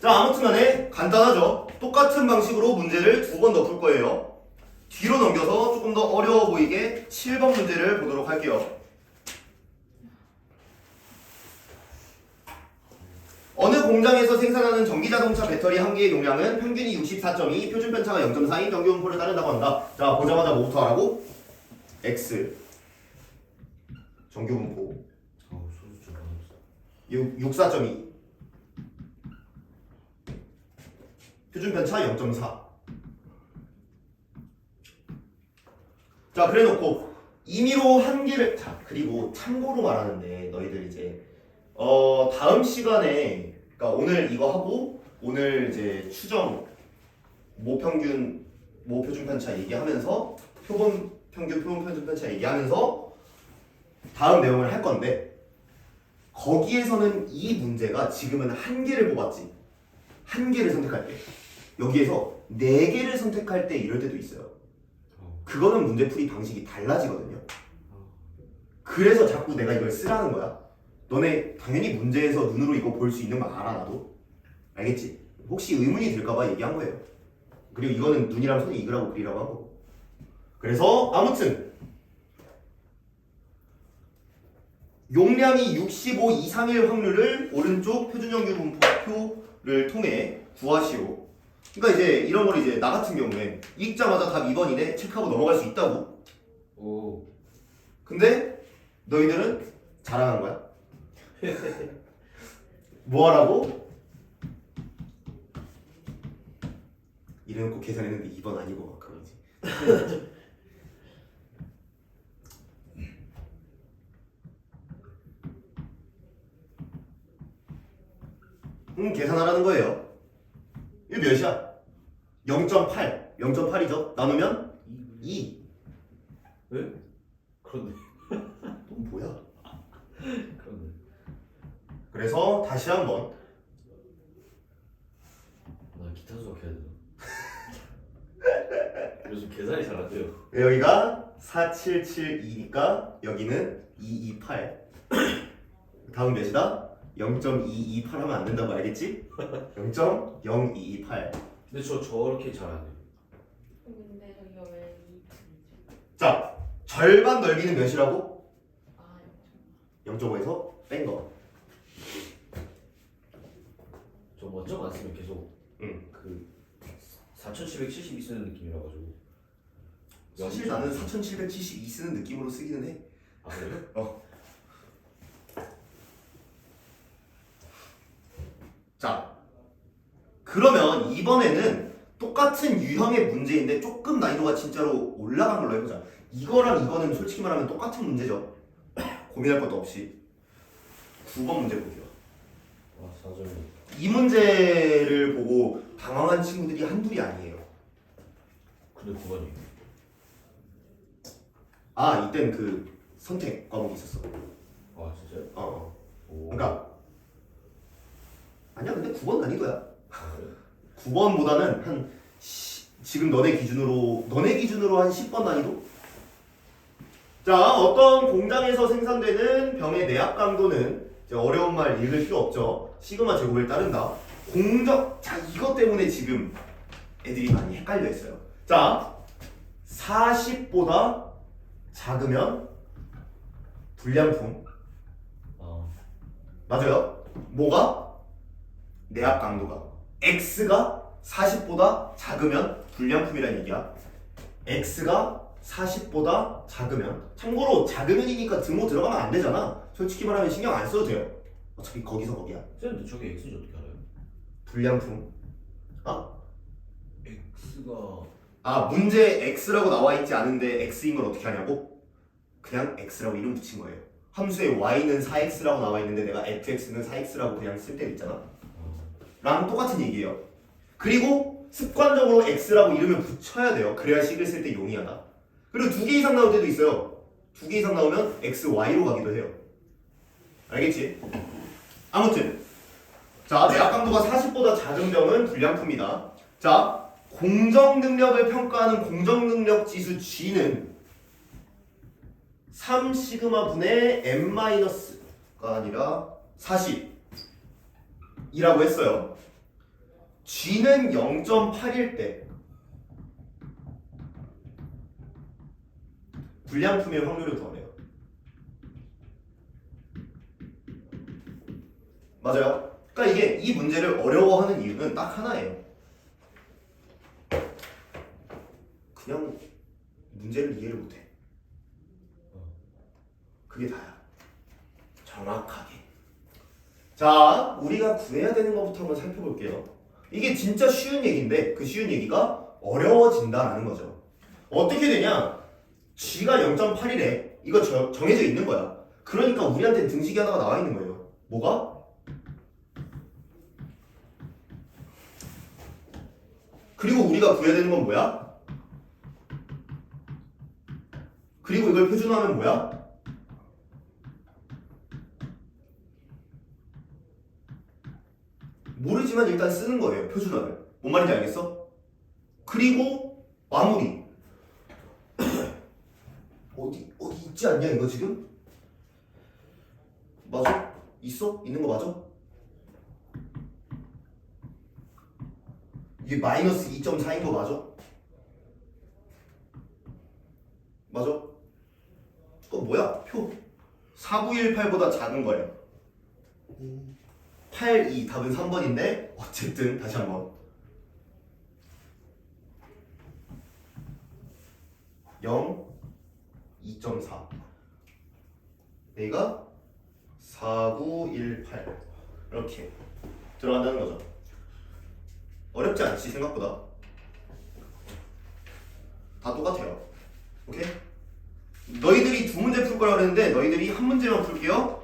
자, 아무튼 간에 간단하죠? 똑같은 방식으로 문제를 2번 더 풀 거예요. 뒤로 넘겨서 조금 더 어려워 보이게 7번 문제를 보도록 할게요. 어느 공장에서 생산하는 전기자동차 배터리 한 개의 용량은 평균이 64.2, 표준 편차가 0.4인 정규 분포를 따른다고 한다. 자, 보자마자 뭐부터 하라고? X 정규 분포 소수 좀 많았어. 64.2 표준 편차 0.4. 자, 그래 놓고 임의로 한 개를 그리고 참고로 말하는데 너희들 이제 다음 시간에 그러니까 오늘 이거 하고 오늘 이제 추정 모평균 모표준 편차 얘기하면서 표본 평균 표본 표준 편차 얘기하면서 다음 내용을 할 건데 거기에서는 이 문제가 지금은 한 개를 뽑았지. 한 개를 선택할 때 여기에서 네 개를 선택할 때 이럴 때도 있어요. 그거는 문제풀이 방식이 달라지거든요. 그래서 자꾸 내가 이걸 쓰라는 거야. 너네 당연히 문제에서 눈으로 이거 볼 수 있는 거 알아. 나도 알겠지? 혹시 의문이 들까봐 얘기한 거예요. 그리고 이거는 눈이랑 손이 익으라고 그리라고 한 거고. 그래서 아무튼 용량이 65 이상일 확률을 오른쪽 표준정규 분포표를 통해 구하시오. 그러니까 이제 이런 걸 이제 나 같은 경우에 읽자마자 답 2번이네 체크하고 넘어갈 수 있다고. 오. 근데 너희들은 자랑한 거야. 뭐 하라고? 이래놓고 계산했는데 2번 아니고 막 그러지. 계산하라는 거예요. 이거 몇이야? 0.8. 0.8이죠? 나누면 2. 왜? 그런데 넌 뭐야? 그런데 그래서 다시 한번 나 기타 수업해야 되나? 요즘 계산이 잘 안 돼요. 여기가 4772니까 여기는 228. 다음 몇이다? 0.228 하면 안 된다고 알겠지? 0.0228. 근데 저렇게 잘 안 돼요. 근데 저기가 왜 2분이죠? 자, 절반 넓이는 몇이라고? 아, 0.5에서 뺀 거. 저 원점 안 쓰면 계속 그 4772 쓰는 느낌이라 가지고. 사실 나는 4772 쓰는 느낌으로 쓰기는 해. 아 그래요? 자, 그러면 이번에는 똑같은 유형의 문제인데 조금 난이도가 진짜로 올라간 걸로 해보자. 이거랑 이거는 솔직히 말하면 똑같은 문제죠. 고민할 것도 없이. 9번 문제 볼게요. 와 4점. 이 문제를 보고 당황한 친구들이 한둘이 아니에요. 근데 9번이. 아, 이땐 그 선택 과목이 있었어. 아 진짜요? 오. 그러니까 아니야, 근데 9번 난이도야. 아, 그래? 9번보다는 지금 너네 기준으로 한 10번 난이도? 자, 어떤 공장에서 생산되는 병의 내압 강도는 이제 어려운 말 읽을 필요 없죠. 시그마 제곱을 따른다. 자, 이것 때문에 지금 애들이 많이 헷갈려 했어요. 자, 40보다 작으면 불량품. 아 맞아요? 뭐가? 내압 강도가. X가 40보다 작으면 불량품이라는 얘기야. X가 40보다 작으면. 참고로 작으면이니까 등호 들어가면 안 되잖아. 솔직히 말하면 신경 안 써도 돼요. 어차피 거기서 거기야. 쌤 근데 저게 X인지 어떻게 알아요? 불량품. 아? X가 아, 문제 X라고 나와 있지 않은데 X인 걸 어떻게 하냐고? 그냥 X라고 이름 붙인 거예요. 함수에 Y는 4X라고 나와 있는데 내가 fx는 4X라고 그냥 쓸 때 있잖아. 랑 똑같은 얘기예요. 그리고 습관적으로 X라고 이름을 붙여야 돼요. 그래야 식을 쓸 때 용이하다. 그리고 2개 이상 나올 때도 있어요. 2개 이상 나오면 XY로 가기도 해요. 알겠지? 아무튼 자, 내압 강도가 40보다 작은 병은 불량품이다. 자, 공정 능력을 평가하는 공정 능력 지수 G는 3 시그마 분의 n-가 아니라 40이라고 했어요. G는 0.8일 때 불량품의 확률을 구하래요. 맞아요? 그러니까 이게 이 문제를 어려워하는 이유는 딱 하나예요. 그냥 문제를 이해를 못해. 그게 다야. 정확하게. 자, 우리가 구해야 되는 것부터 한번 살펴볼게요. 이게 진짜 쉬운 얘기인데 그 쉬운 얘기가 어려워진다라는 거죠. 어떻게 되냐? G가 0.8이래. 이거 정해져 있는 거야. 그러니까 우리한테 등식이 하나가 나와 있는 거예요. 뭐가? 그리고 우리가 구해야 되는 건 뭐야? 그리고 이걸 표준화하면 뭐야? 모르지만 일단 쓰는 거예요. 표준화를. 뭔 말인지 알겠어? 그리고 마무리. 어디 있지 않냐 이거 지금? 맞아? 있어? 있는 거 맞아? 이게 마이너스 2.4인 거 맞아? 맞아? 그거 뭐야? 표 4918보다 작은 거예요. 82 답은 3번인데 어쨌든 다시 한번 0 2.4 얘가 4918 이렇게 들어간다는 거죠. 어렵지 않지 생각보다. 다 똑같아요. 오케이? 너희들이 두 문제 풀 거라고 했는데 너희들이 한 문제만 풀게요.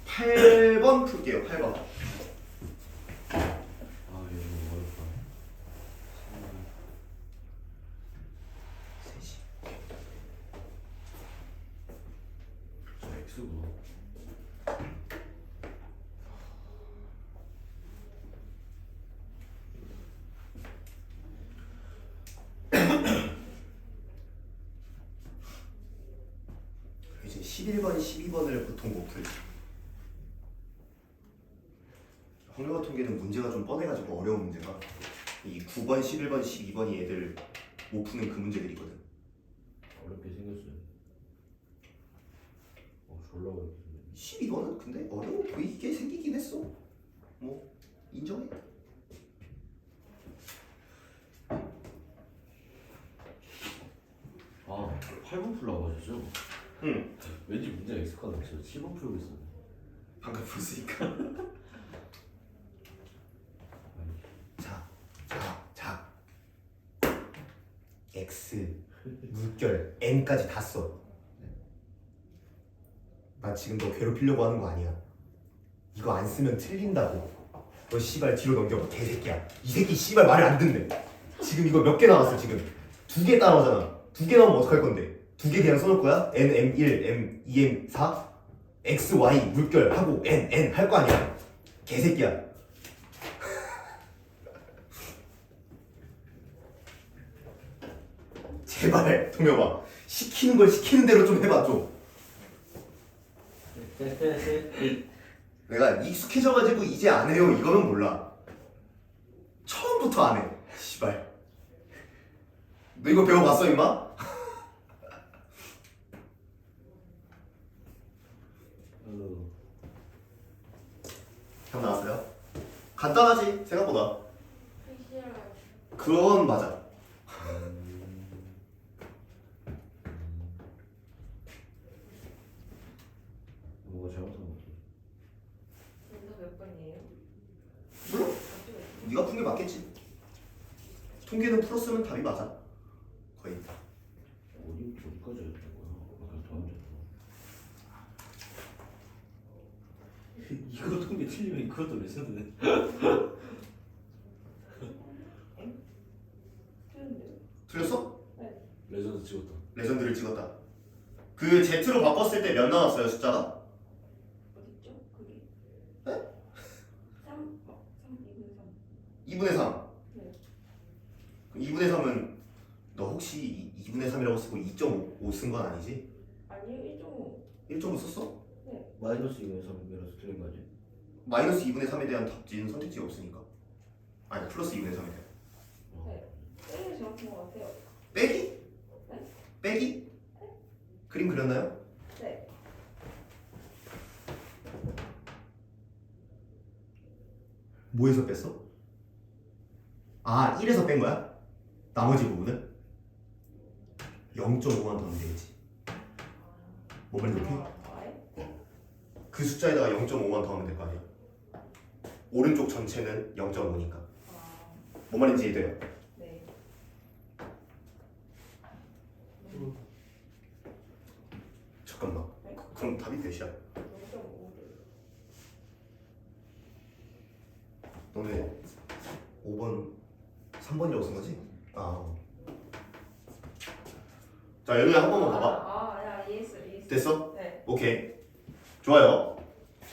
8번 풀게요. 8번. 아 이거 어렵다. 3시. 저 X구나. 이제 11번, 12번을 보통 못 풀지. 확률과 통계는 문제가 좀 뻔해가지고 어려운 문제가 이 9번, 11번, 12번이 애들 못 푸는 그 문제들이거든. 어렵게 생겼어요. 졸라 어렵게 생겼네. 12번은 근데 어려워 보이게 생기긴 했어. 뭐 인정해. 아 8번 풀라고 하셨죠? 응. 왠지 문제가 익숙하다. 저 7번 풀고 있었는데. 방금 풀었으니까. 자, X x, 물결, n까지 다 써. 나 지금 너 괴롭히려고 하는 거 아니야. 이거 안 쓰면 틀린다고. 너 씨발 뒤로 넘겨봐 개새끼야. 이 새끼 씨발 말을 안 듣네. 지금 이거 몇 개 나왔어 지금. 2개 따라오잖아. 2개 나오면 어떡할 건데? 2개 그냥 써놓을 거야? n, m1, m, 2, m4 x, y, 물결 하고 n 할 거 아니야. 개새끼야. 제발 동혁아 시키는 걸 시키는 대로 좀 해봐 좀. 내가 익숙해져가지고 이제 안 해요 이거는 몰라. 처음부터 안 해. 씨발. 너 이거 배워봤어 임마? 형 나왔어요? 간단하지 생각보다. 하기 싫어요. 그건 맞아. 뭐가 잘못한 거 같아. 문제 몇 번이에요? 몰라. 네가 푼 게 맞겠지. 통계는 풀었으면 답이 맞아. 거의. 어디까지 했던 거야? 그냥 더 하면 됐다. 이거 통계 틀리면 이것도 레슨드네. 틀린데요? 틀렸어? 레전드 찍었다. 레전드를 찍었다. 그 Z로 바꿨을 때 몇 나왔어요 숫자가? 어딨죠? 그게? 네? 3, 2분의 3. 2분의 3. 네. 그럼 2분의 3은 너 혹시 2분의 3이라고 쓰고 2.5 쓴 건 아니지? 아니요, 1.5. 1.5 썼어? 마이너스 2분의 3이라서 틀린 거 아니야? 마이너스 2분의 3에 대한 답지는 선택지가 없으니까. 아니 플러스 2분의 3에 대한. 빼기 정확한 것 같아요. 빼기? 네? 빼기? 그림 그렸나요? 네. 뭐에서 뺐어? 아 1에서 뺀 거야? 나머지 부분은? 0.5만 더하면 되겠지. 뭐만 높이? 그 숫자에다가 0.5만 더하면 될 거 아니야. 오른쪽 전체는 0.5니까. 뭔 말인지 이해돼요? 네. 잠깐만. 그럼 답이 몇이야? 0.5를. 너네 5번, 3번이라고 쓴 거지? 아. 자, 여기 한 번만 봐봐. 야, 이해했어. 됐어? 네. 오케이. 좋아요.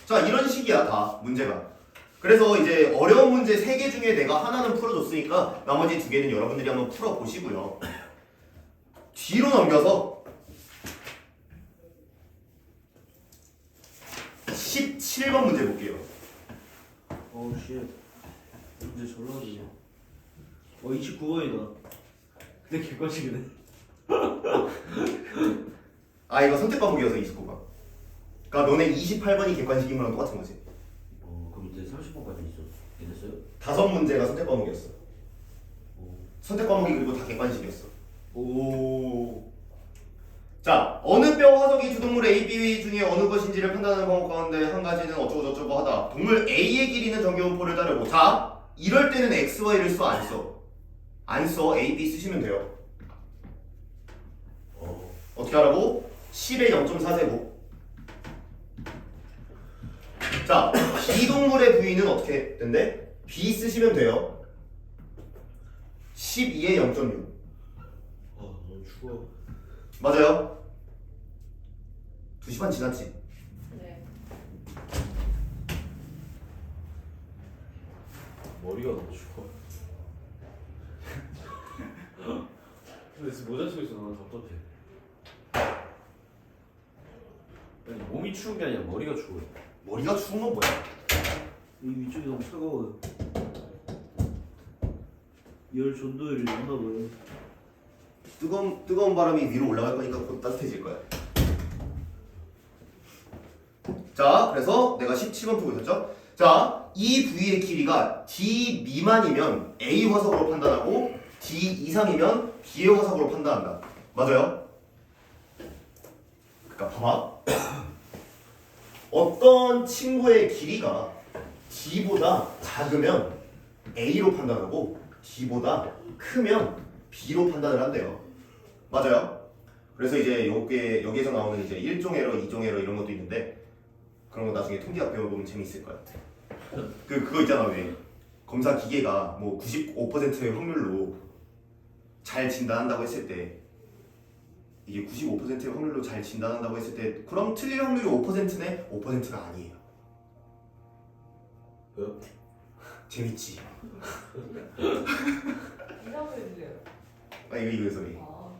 자, 이런 식이야, 다 문제가. 그래서 이제 어려운 문제 3개 중에 내가 하나는 풀어줬으니까 나머지 2개는 여러분들이 한번 풀어보시고요. 뒤로 넘겨서 17번 문제 볼게요. 어우 쉣. 문제 졸라 어려워. 29번이다. 근데 객관식이네. 아, 이거 선택 과목이어서 29번. 그러니까 너네 28번이 객관식인 거랑 똑같은 거지. 그럼 이제 30번까지 있었어요? 5문제가 선택 과목이었어. 선택 과목이 그리고 다 객관식이었어. 오. 자, 어느 뼈 화석이 주동물 A, B 중에 어느 것인지를 판단하는 방법 가운데 한 가지는 어쩌고 저쩌고 하다. 동물 A의 길이는 정규분포를 따르고. 자, 이럴 때는 X, Y를 써, 안 써? 안 써. A, B 쓰시면 돼요. 어떻게 하라고? 10의 0.4제곱. 자, 비동물의 부위는 어떻게 된대? B 쓰시면 돼요. 12의 0.6. 너무 추워. 맞아요. 2시 반 지났지? 네. 머리가 너무 추워. 근데 지금 모자 쓰고 있어. 너무 답답해. 아니, 몸이 추운 게 아니라 머리가 추워요. 머리가 추운 건 뭐야? 이 위쪽이 너무 차가워요. 열 전도율이 높나 봐요. 뜨거운 바람이 위로 올라갈 거니까 곧 따뜻해질 거야. 자, 그래서 내가 17번 풀고 있었죠? 자, 이 부위의 길이가 D 미만이면 A 화석으로 판단하고 D 이상이면 B의 화석으로 판단한다. 맞아요? 그러니까 봐봐. 어떤 친구의 길이가 D보다 작으면 A로 판단하고 D보다 크면 B로 판단을 한대요. 맞아요. 그래서 이제 여기에서 나오는 이제 1종 에러, 2종 에러 이런 것도 있는데 그런 거 나중에 통계학 배워보면 재밌을 거야. 그거 있잖아 왜 검사 기계가 뭐 95%의 확률로 잘 진단한다고 했을 때 이게 95%의 확률로 잘 진단한다고 했을 때 그럼 틀릴 확률이 5%네? 5%가 아니에요. 왜요? 재밌지? 이라고 해주세요. 아 이거 소리. 아,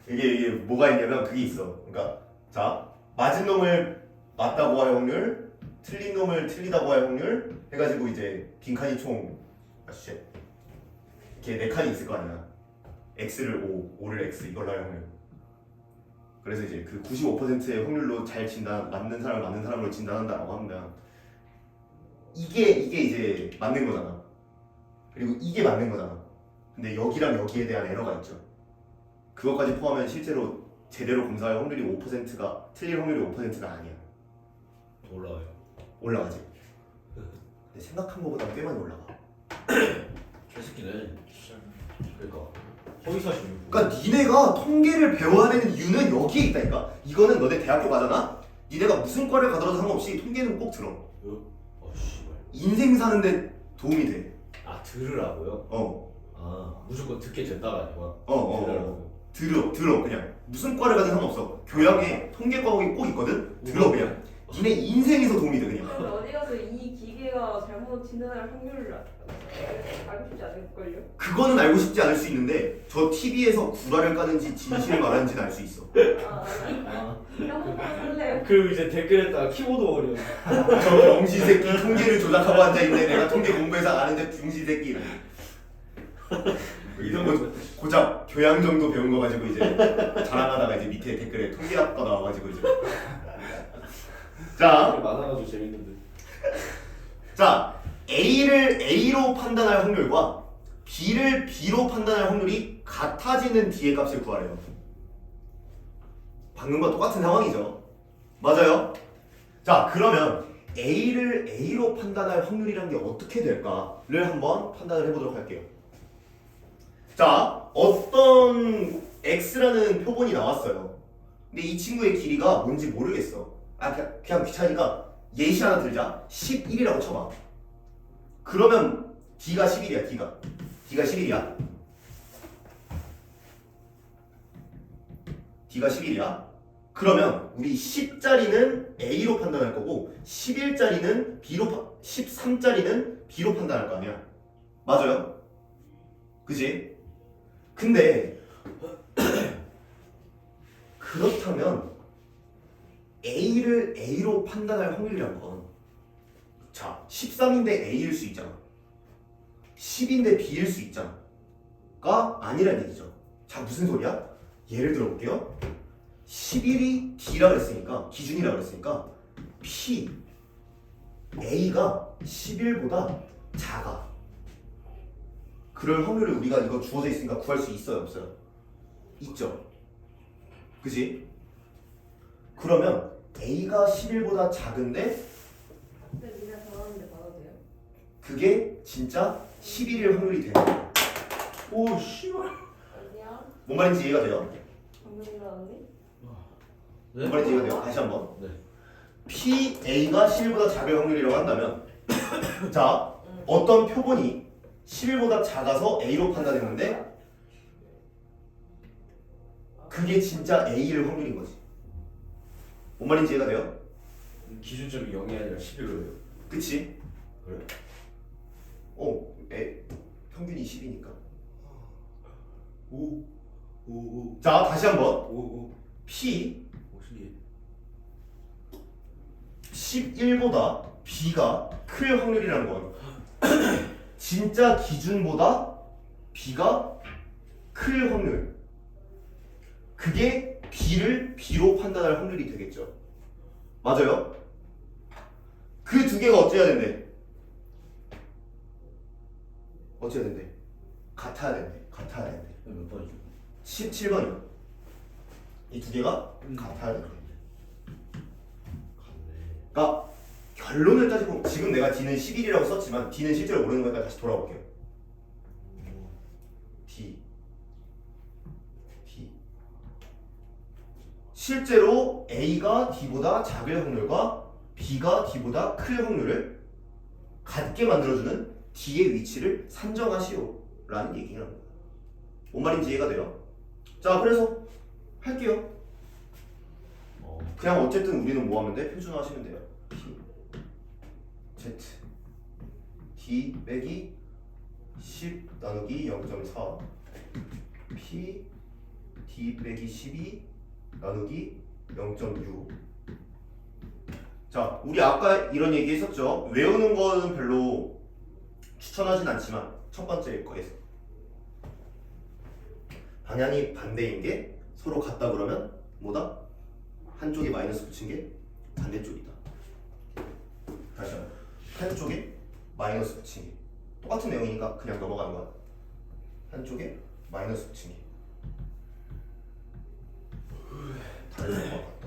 이게 뭐가 있냐면 그게 있어. 그러니까 자 맞은 놈을 맞다고 할 확률, 틀린 놈을 틀리다고 할 확률 해가지고 이제 빈칸이 총 아시죠? 이렇게 4칸이 있을 거 아니야. x를 5를 x 이걸로 할 확률. 그래서 이제 그 95%의 확률로 잘 진단 맞는 사람으로 진단한다라고 하면 이게 이제 맞는 거잖아. 그리고 이게 맞는 거잖아. 근데 여기랑 여기에 대한 에러가 있죠. 그것까지 포함하면 실제로 제대로 검사할 확률이 5%가 틀릴 확률이 5%가 아니야. 올라와요. 올라가지. 근데 생각한 것보다 꽤 많이 올라가. 개새끼네. 그러니까 허위사실. 그러니까 니네가 통계를 배워야 되는 이유는 여기에 있다니까. 이거는 너네 대학교 가잖아. 니네가 무슨 과를 가더라도 상관없이 통계는 꼭 들어. 씨발. 인생 사는데 도움이 돼. 아 들으라고요? 어. 아 무조건 듣게 된다가 아니고 어. 들으라고. 들어 그냥. 무슨 과를 가든 상관없어. 교양에 통계 과목이 꼭 있거든. 들어 그냥. 니네 인생에서 도움이 돼 그냥. 근데 어디 가서 이 기계가 잘못 진단할 확률을 알고 싶지 않을걸요? 그거는 알고 싶지 않을 수 있는데 저 TV에서 구라를 까는지 진실을 말하는지는 알 수 있어. 아, 아 한번 볼래요? 그리고 이제 댓글에다가 키보드 어려. 저 병신 새끼 통계를 조작하고 앉아있네. 내가 통계 공부해서 아는데 병신 새끼. 고작 교양 정도 배운 거 가지고 이제 자랑하다가 이제 밑에 댓글에 통계학과 나와가지고 이제 많아가지고 재밌는데. 자 A를 A로 판단할 확률과 B를 B로 판단할 확률이 같아지는 D의 값을 구하래요. 방금과 똑같은 상황이죠. 맞아요? 자 그러면 A를 A로 판단할 확률이란 게 어떻게 될까를 한번 판단을 해보도록 할게요. 자 어떤 X라는 표본이 나왔어요. 근데 이 친구의 길이가 뭔지 모르겠어. 그냥 귀찮으니까 예시 하나 들자. 11이라고 쳐봐. 그러면 D가 11이야. D가 11이야. D가 11이야. 그러면 우리 10짜리는 A로 판단할 거고 11짜리는 B로 13짜리는 B로 판단할 거 아니야. 맞아요? 그지? 근데 그렇다면 A를 A로 판단할 확률이란 건 자, 13인데 A일 수 있잖아. 10인데 B일 수 있잖아. 가 아니란 얘기죠. 자, 무슨 소리야? 예를 들어 볼게요. 11이 D라 그랬으니까 기준이라 그랬으니까 P A가 11보다 작아. 그럴 확률을 우리가 이거 주어져 있으니까 구할 수 있어요, 없어요? 있죠. 그지? 그러면 A가 11보다 작은데 근데 니가 전화하는데 받아도 돼요? 그게 진짜 11일 확률이 되는 거야. 오 씨발. 아니야? 뭔 말인지 이해가 돼요? 방금 일어났니? 뭔 말인지 이해가 돼요? 다시 한번. 네. PA가 11보다 작을 확률이라고 한다면 자, 어떤 표본이 11보다 작아서 A로 판단했는데 그게 진짜 A일 확률인 거지. 뭔 말인지 이해가 돼요? 기준점이 0이 아니라 11로예요. 그치? 그래? 평균이 10이니까. 오. 자, 다시 한번. 오. P 신기해. 11보다 B가 클 확률이라는 건 진짜 기준보다 B가 클 확률. 그게 B를 B로 판단할 확률이 되겠죠. 맞아요? 그 두 개가 어째야 된대? 어째야 된대? 같아야 된대. 몇 번이죠? 17번이요. 이 두 개가 같아야 된대. 같네. 그러니까 결론을 따지고 지금 내가 D는 11이라고 썼지만 D는 실제로 모르는 거니까 다시 돌아올게요. D 실제로 A가 D보다 작을 확률과 B가 D보다 클 확률을 같게 만들어주는 D의 위치를 산정하시오 라는 얘기를 합니다. 뭔 말인지 이해가 돼요? 자, 그래서 할게요. 그냥 어쨌든 우리는 뭐 하면 돼? 표준화 하시면 돼요. P Z D 빼기 10 나누기 0.4 P D 빼기 12 나누기 0.6. 자, 우리 아까 이런 얘기 했었죠. 외우는 거는 별로 추천하진 않지만 첫 번째 거에서 방향이 반대인 게 서로 같다 그러면 뭐다? 한쪽에 마이너스 붙인 게 반대쪽이다. 다시 한번. 한쪽에 마이너스 붙인 게 똑같은 내용이니까 그냥 넘어가는 거야. 한쪽에 마이너스 붙인 게 다른 것 같다.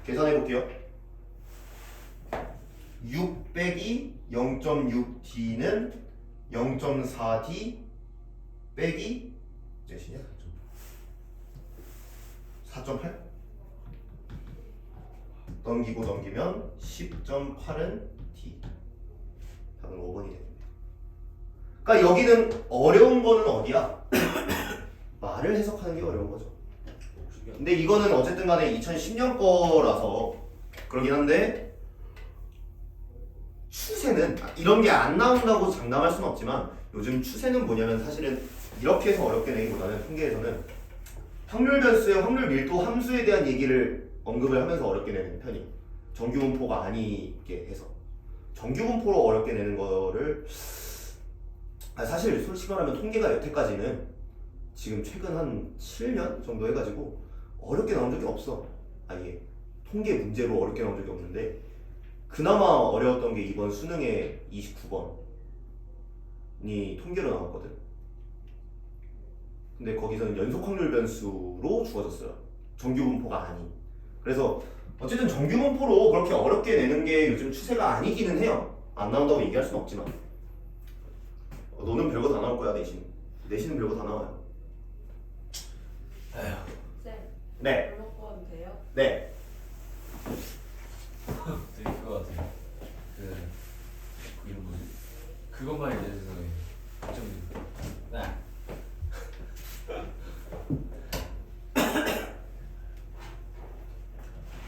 계산해 볼게요. 6 빼기 0.6D는 0.4D 빼기 몇이냐? 4.8? 넘기고 넘기면 10.8은 D. 답은 5번이 됩니다. 그러니까 여기는 어려운 거는 어디야? 말을 해석하는 게 어려운 거죠. 근데 이거는 어쨌든 간에 2010년 거라서 그러긴 한데 추세는 이런 게 안 나온다고 장담할 수는 없지만 요즘 추세는 뭐냐면 사실은 이렇게 해서 어렵게 내기보다는 통계에서는 확률 변수의 확률 밀도 함수에 대한 얘기를 언급을 하면서 어렵게 내는 편이 정규 분포가 아니게 해서 정규 분포로 어렵게 내는 거를 사실 솔직히 말하면 통계가 여태까지는 지금 최근 한 7년 정도 해가지고 어렵게 나온 적이 없어. 아예 통계 문제로 어렵게 나온 적이 없는데 그나마 어려웠던 게 이번 수능의 29번이 통계로 나왔거든. 근데 거기서는 연속 확률 변수로 주어졌어요. 정규 분포가 아닌. 그래서 어쨌든 정규 분포로 그렇게 어렵게 내는 게 요즘 추세가 아니기는 해요. 안 나온다고 얘기할 수는 없지만 너는 별거 다 나올 거야. 내신은 별거 다 나와요. 에휴. 쌤, 네. 물어봐도 돼요? 네. 되게 그거 같아요. 그 이름 뭐지? 그것만 이제 좀 네.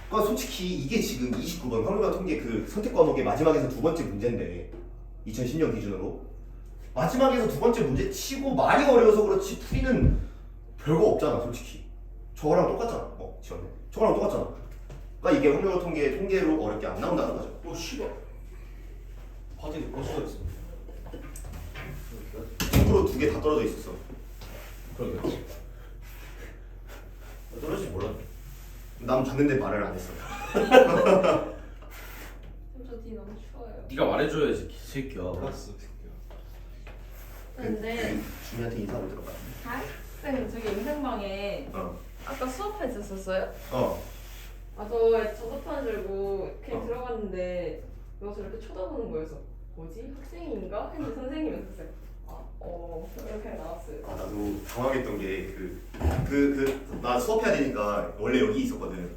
그러니까 솔직히 이게 지금 29번 확률과 통계 그 선택 과목의 마지막에서 두 번째 문제인데 2010년 기준으로 마지막에서 두 번째 문제 치고 많이 어려워서 그렇지 풀이는 별거 없잖아 솔직히. 저거랑 똑같잖아. 지원해. 저거랑 똑같잖아. 그러니까 이게 확률과 통계로 어렵게 안 나온다는 거죠. 씨발. 바닥에 버스가 있어. 친구로 두 개 다 떨어져 있었어. 그러게. 떨어질 몰랐네. 난 봤는데 말을 안 했어. 쌤, 저 뒤 너무 추워요. 네가 말해줘야지 개새끼야. 알았어. 근데 주미한테 인사 못 들어봐. 쌤, 저기 인생방에 아까 수업했었어요? 저 접속한 줄 알고 그냥 들어갔는데 여기서 이렇게 쳐다보는 거여서 뭐지? 학생인가? 했는데 선생님이었어요. 이렇게 나왔어요. 나도 당황했던 게 나 수업해야 되니까 원래 여기 있었거든.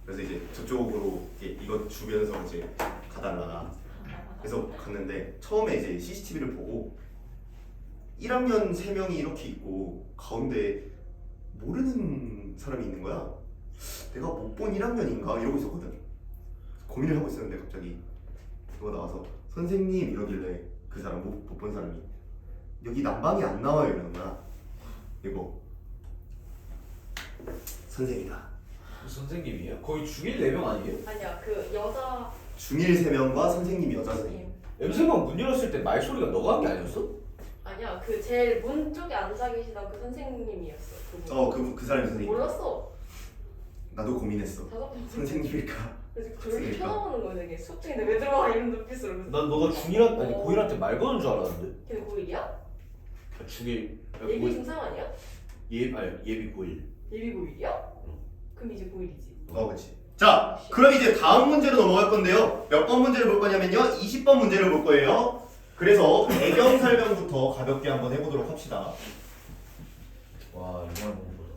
그래서 이제 저쪽으로 이거 주변에서 이제 가달라. 그래서 갔는데 처음에 이제 CCTV를 보고 1학년 3명이 이렇게 있고 가운데 모르는 사람이 있는 거야. 내가 못 본 1학년인가 이러고 있었거든. 고민을 하고 있었는데 갑자기 누가 나와서 선생님 이러길래 그 사람 못 본 사람이 여기 난방이 안 나와요 이러는 거야. 이거 선생이다. 선생님이에요? 거의 중일 4명 아니에요? 아니야, 그 여자 중1 3명과 선생님 여자 선생님. 엠생방 문 열었을 때 말소리가 너가 한 게 아니었어? 아니야, 그 제일 문 쪽에 앉아 계시던 그 선생님이었어. 그분. 그 사람이 선생님. 몰랐어. 나도 고민했어. 다섯 번째. 선생님일까? 그래서 저렇게 쳐다보는 거야 되게. 수업 중인데 왜 들어와 이런 눈빛으로. 그래서 난 너가 중일한 아니 고1한테 말 거는 줄 알았는데. 걔네 고1이야? 중일 예비 중3 아니야? 예비 고1. 예비 고1이야? 그럼 이제 고1이지. 그렇지. 자, 그럼 이제 다음 문제로 넘어갈 건데요. 몇 번 문제를 볼 거냐면요. 20번 문제를 볼 거예요. 그래서 배경 설명부터 가볍게 한번 해보도록 합시다. 와 이거 하는 거보다.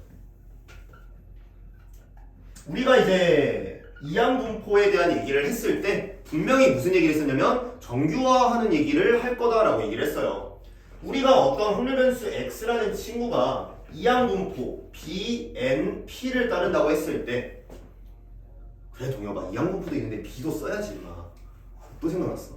우리가 이제 이항분포에 대한 얘기를 했을 때 분명히 무슨 얘기를 했었냐면 정규화하는 얘기를 할 거다라고 얘기를 했어요. 우리가 어떤 확률 변수 x라는 친구가 이항분포 b, n, p를 따른다고 했을 때 그래 동혁아 이항분포도 있는데 b도 써야지 임마. 또 생각났어.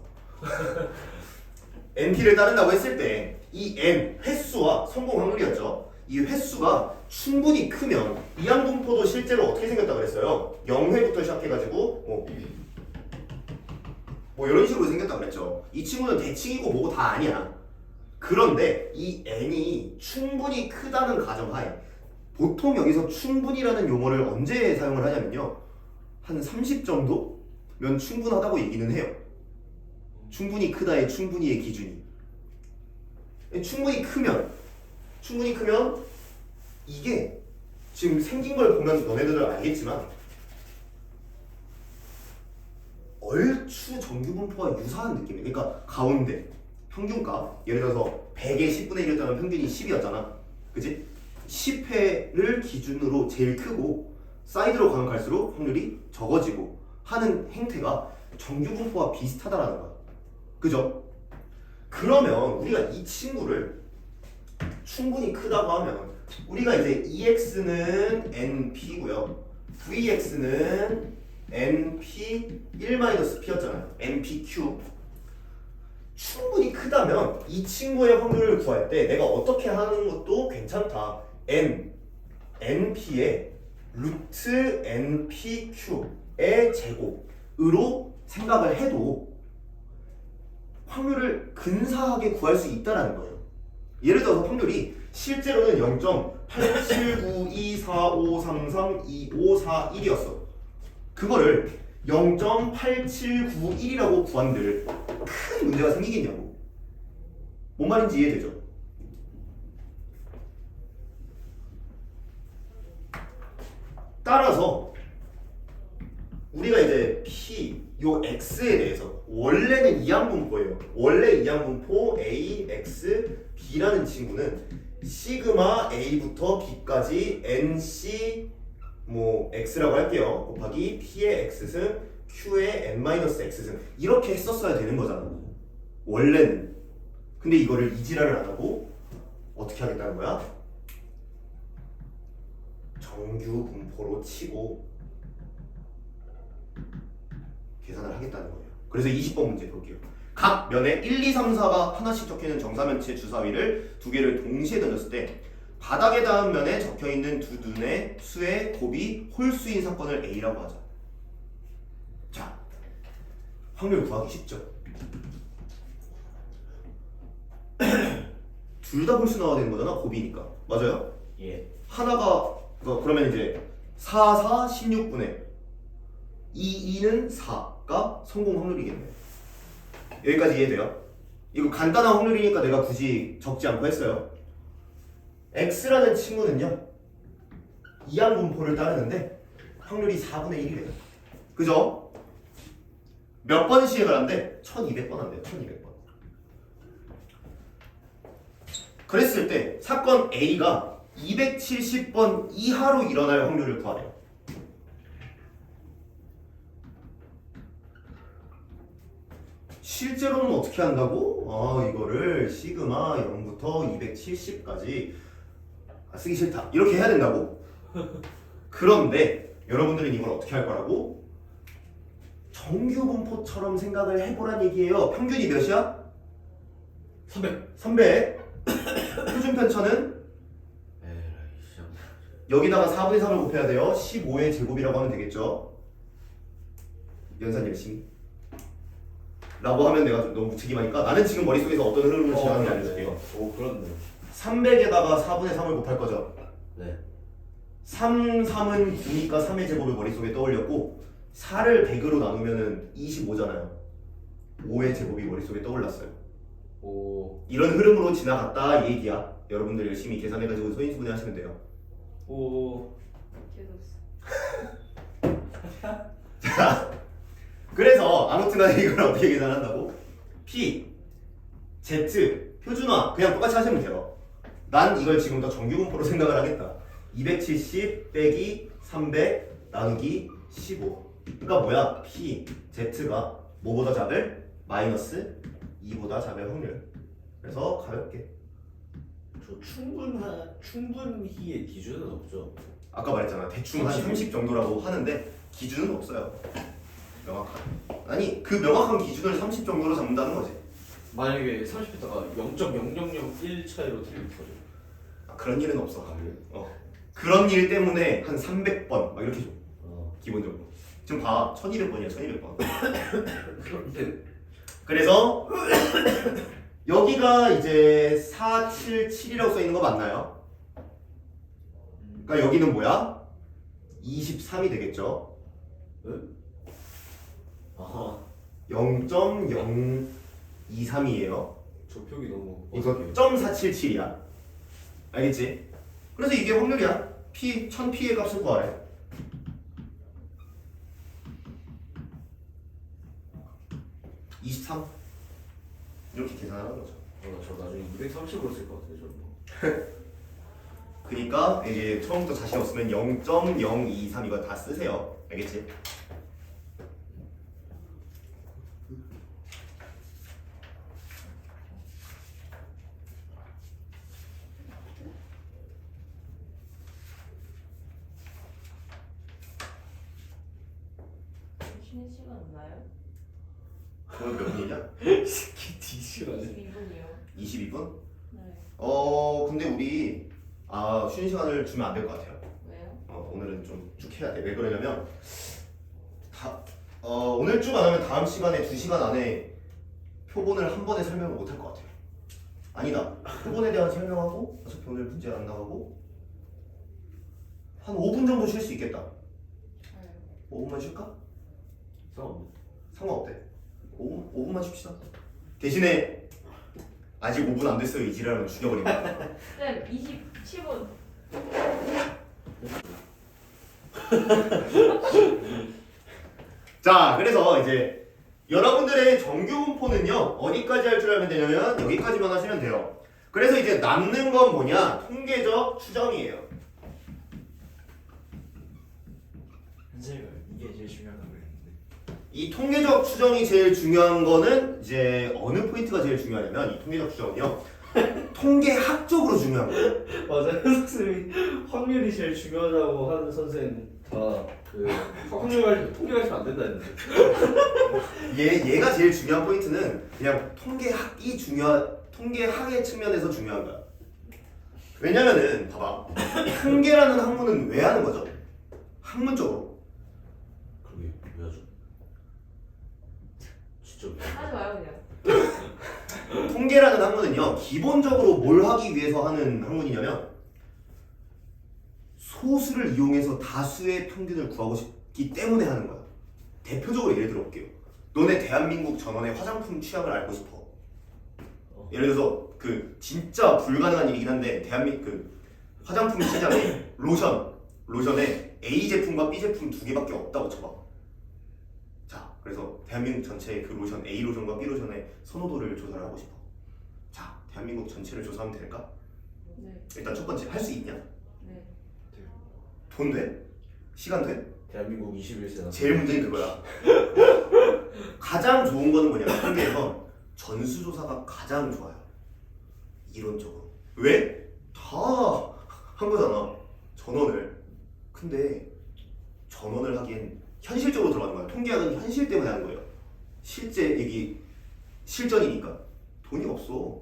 np를 따른다고 했을 때 이 n 횟수와 성공 확률이었죠. 이 횟수가 충분히 크면 이항분포도 실제로 어떻게 생겼다 그랬어요? 0회부터 시작해가지고 뭐 이런 식으로 생겼다 그랬죠. 이 친구는 대칭이고 뭐고 다 아니야. 그런데 이 n이 충분히 크다는 가정하에 보통 여기서 충분이라는 용어를 언제 사용을 하냐면요. 한 30 정도면 충분하다고 얘기는 해요. 충분히 크다의 충분히의 기준이. 충분히 크면 이게 지금 생긴 걸 보면 너네들 알겠지만 얼추 정규분포와 유사한 느낌이에요. 그러니까 가운데 평균값 예를 들어서 100의 10분의 1이었다면 평균이 10이었잖아. 그치? 10회를 기준으로 제일 크고 사이드로 가면 갈수록 확률이 적어지고 하는 행태가 정규분포와 비슷하다라는 거야. 그죠? 그러면 우리가 이 친구를 충분히 크다고 하면 우리가 이제 EX는 NP고요. VX는 NP1-P였잖아요. NPQ. 충분히 크다면 이 친구의 확률을 구할 때 내가 어떻게 하는 것도 괜찮다. NP의 루트 NPQ의 제곱으로 생각을 해도 확률을 근사하게 구할 수 있다는 거예요. 예를 들어서 확률이 실제로는 0.879245332541이었어. 그거를 0.8791이라고 구한들 큰 문제가 생기겠냐고. 뭔 말인지 이해되죠? 따라서 우리가 이제 P, 요 X에 대해서 원래는 이항분포예요. 원래 이항분포 A, X, B라는 친구는 시그마 A부터 B까지 NC 뭐 X라고 할게요. 곱하기 P의 X승, Q의 N-X승 이렇게 했었어야 되는 거잖아. 원래는. 근데 이거를 이지랄을 안 하고 어떻게 하겠다는 거야? 정규 분포로 치고 계산을 하겠다는 거예요. 그래서 20번 문제 볼게요. 각 면에 1, 2, 3, 4가 하나씩 적혀있는 정사면체 주사위를 두 개를 동시에 던졌을 때 바닥에 닿은 면에 적혀있는 두 눈의 수의 곱이 홀수인 사건을 A라고 하자. 자, 확률 구하기 쉽죠? 둘 다 홀수 나와야 되는 거잖아, 곱이니까. 맞아요? 예. 하나가 그러면 이제 4, 4, 16분의 2, 2는 4가 성공 확률이겠네요. 여기까지 이해돼요? 이거 간단한 확률이니까 내가 굳이 적지 않고 했어요. X라는 친구는요 이항분포를 따르는데 확률이 4분의 1이래요. 그죠? 몇 번 시행을 한대? 1200번 한대요. 1200번. 그랬을 때 사건 A가 270번 이하로 일어날 확률을 구하래요. 실제로는 어떻게 한다고? 이거를 시그마 0부터 270까지 쓰기 싫다 이렇게 해야 된다고? 그런데 여러분들은 이걸 어떻게 할 거라고? 정규분포처럼 생각을 해보란 얘기예요. 평균이 몇이야? 300 표준 편차는? 여기다가 4분의 3을 곱해야 돼요. 15의 제곱이라고 하면 되겠죠. 연산 열심히 라고 하면 내가 좀 너무 무책임하니까 나는 지금 머릿속에서 어떤 흐름으로 지나가는지 알려줄게요. 오, 그렇네. 300에다가 4분의 3을 곱할 거죠. 네. 3, 3은 9니까 3의 제곱을 머릿속에 떠올렸고 4를 100으로 나누면은 25잖아요. 5의 제곱이 머릿속에 떠올랐어요. 오. 이런 흐름으로 지나갔다 이 얘기야. 여러분들 열심히 계산해가지고 소인수분해 하시면 돼요. 오. 계속 자, 그래서 아무튼 간에 이걸 어떻게 계산한다고? P, Z, 표준화 그냥 똑같이 하시면 돼요. 난 이걸 지금부터 정규분포로 생각을 하겠다. 270 빼기 300 나누기 15. 그러니까 뭐야? P, Z가 뭐보다 작을? 마이너스 2보다 작을 확률. 그래서 가볍게. 저 충분히의 기준은 없죠. 아까 말했잖아. 대충 한 30 정도라고 하는데 기준은 없어요. 명확한. 아니 그 명확한 기준을 30 정도로 잡는다는 거지. 만약에 30m가 0.0001 차이로 틀리면 터져. 아, 그런 일은 없어. 아 그래요? 그런 일 때문에 한 300번 막 이렇게 줘. 어. 기본적으로. 지금 봐. 1200번이야. 1200번. 그런데 그래서 여기가 이제 477이라고 써 있는 거 맞나요? 그러니까 여기는 뭐야? 23이 되겠죠. 아하. 0.023이에요. 저 표기 너무 이거 어색해요. 0.477이야. 알겠지? 그래서 이게 확률이야. P, 1000P의 값을 구하래. (23) 이렇게 계산하는 거죠. 저 나중에 230으로 쓸 것 같아요. 저는. 그러니까 이제 처음부터 자신 없으면 0.023 이거 다 쓰세요. 알겠지? 쉬는 시간 없나요? 오늘 몇 분이냐? 새끼 뒤지라네. 22분이요. 22분? 네. 근데 우리 쉬는 시간을 주면 안 될 것 같아요. 왜요? 오늘은 좀 쭉 해야 돼. 왜 그러냐면 오늘 쭉 안 하면 다음 시간에 2시간 안에 표본을 한 번에 설명을 못 할 것 같아요. 아니다. 표본에 대한 설명하고 어차피 오늘 문제 안 나가고 한 5분 정도 쉴 수 있겠다. 네. 5분만 쉴까? 상관없네. 상관없대. 5분만 쉽시다. 대신에 아직 5분 안 됐어요. 이 지랄은 죽여버립니다. 쌤 27분. 자, 그래서 이제 여러분들의 정규 분포는요 어디까지 할 줄 알면 되냐면 여기까지만 하시면 돼요. 그래서 이제 남는 건 뭐냐? 통계적 추정이에요. 선생님 이게 제일 중요하다고 그랬는데. 이 통계적 추정이 제일 중요한 거는 이제 어느 포인트가 제일 중요하냐면 이 통계적 추정은요 통계학적으로 중요한 거예요. 맞아요. 선생님이 확률이 제일 중요하다고 하는 선생 다그 통계가 있으면 안 된다 했는데. 얘가 제일 중요한 포인트는 그냥 통계학의 측면에서 중요한 거야. 왜냐면은 봐봐 통계라는 학문은 왜 하는 거죠? 학문적으로. 그러게 왜 하죠? 진짜 왜? 하지 마요 그냥. 통계라는 학문은요 기본적으로 뭘 하기 위해서 하는 학문이냐면 소수를 이용해서 다수의 평균을 구하고 싶기 때문에 하는 거야. 대표적으로 예를 들어볼게요. 너네 대한민국 전원의 화장품 취향을 알고 싶어. 예를 들어서 그 진짜 불가능한 일이긴 한데 그 화장품 시장에 로션에 A 제품과 B 제품 두 개밖에 없다고 쳐봐. 자, 그래서 대한민국 전체의 그 로션 A 로션과 B 로션의 선호도를 조사를 하고 싶어. 자, 대한민국 전체를 조사하면 될까? 네. 일단 첫 번째 할 수 있냐? 네. 돈 돼? 시간 돼? 대한민국 21세 제일 문제는 그거야. 가장 좋은 거는 뭐냐면 통계에서 전수조사가 가장 좋아요. 이론적으로. 왜? 다 한 거잖아. 전원을. 근데 전원을 하기엔 현실적으로 들어가는 거야. 통계학은 현실 때문에 하는 거예요. 실제 얘기 실전이니까 돈이 없어.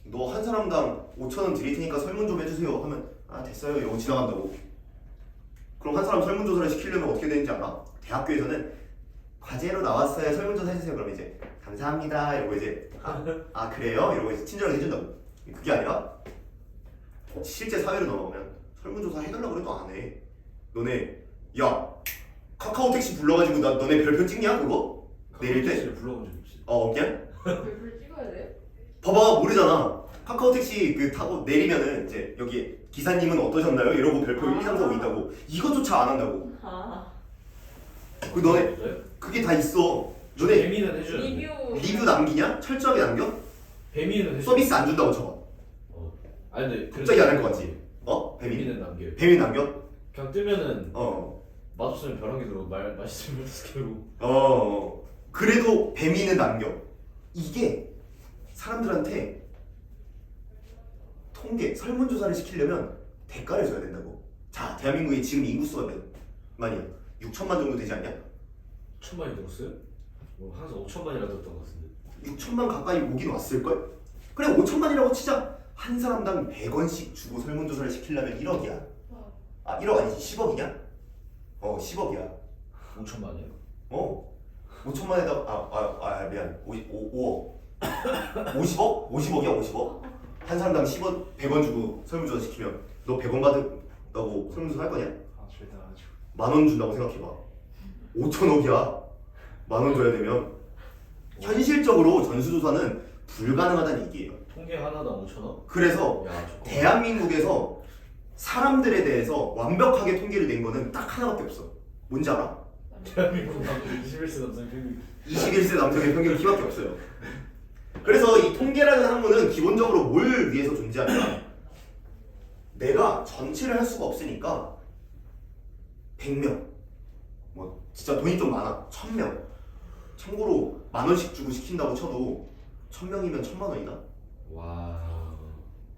너 한 사람당 5,000원 드릴 테니까 설문 좀 해주세요 하면 됐어요 이러고 지나간다고. 그럼 한 사람 설문조사를 시키려면 어떻게 되는지 알아? 대학교에서는 과제로 나왔어요 설문조사 해주세요. 그럼 이제 감사합니다 이러고 이제 그래요? 이러고 이제 친절하게 해준다고. 그게 아니라 실제 사회로 넘어가면 설문조사 해달라고 그래도 안 해. 너네 야 카카오 택시 불러가지고 너네 별표 찍냐 그거? 내릴 때? 불러본 적 없지. 그냥? 별표 찍어야 돼요? 봐봐 모르잖아. 카카오 택시 그 타고 내리면은 이제 여기 기사님은 어떠셨나요? 이러고 별표 1, 2, 3, 4, 5 있다고. 이것조차 안 한다고. 그 너네 그게 다 있어. 너네 배미는 해줘야 돼. 리뷰 남기냐? 철저하게 남겨? 배미는 해줘. 서비스 안 준다고 쳐봐. 아니 근데 갑자기 안 할 것 같지? 배민 배미는 남겨요. 배민 남겨? 그냥 뜨면은 맛없으면 벼랑이 들어 맛있으면 스케로. 그래도 뱀이는 남겨. 이게 사람들한테 통계 설문조사를 시키려면 대가를 줘야 된다고. 자, 대한민국의 지금 인구수가 몇 만이야? 6천만 정도 되지 않냐? 1,000만이 들었어요? 항상 5천만이라 들었던 것 같은데. 6천만 가까이 오긴 왔을걸? 그래 5천만이라고 치자. 한 사람당 100원씩 주고 설문조사를 시키려면 1억이야. 아 1억 아니지 10억이냐? 10억이야. 5천만이요? 5천만에다 미안 5억 50억? 50억이야 50억? 한 사람당 10원 100원 주고 설문조사 시키면 너 100원 받는다고 설문조사 할 거냐? 아 절대 안 하죠. 10,000원 준다고 생각해봐. 5천억이야. 10,000원 줘야 되면 현실적으로 전수조사는 불가능하다는 얘기예요. 통계 하나당 5천원? 그래서 야 좋고. 대한민국에서 사람들에 대해서 완벽하게 통계를 낸 거는 딱 하나밖에 없어. 뭔지 알아? 대한민국 남성 21세 남성 평균 21세 남성의 평균 키밖에 없어요. 그래서 이 통계라는 학문은 기본적으로 뭘 위해서 존재하냐? 내가 전체를 할 수가 없으니까 100명, 뭐 진짜 돈이 좀 많아 1000명. 참고로 10,000원씩 주고 시킨다고 쳐도 1000명이면 1000만 원이다. 와.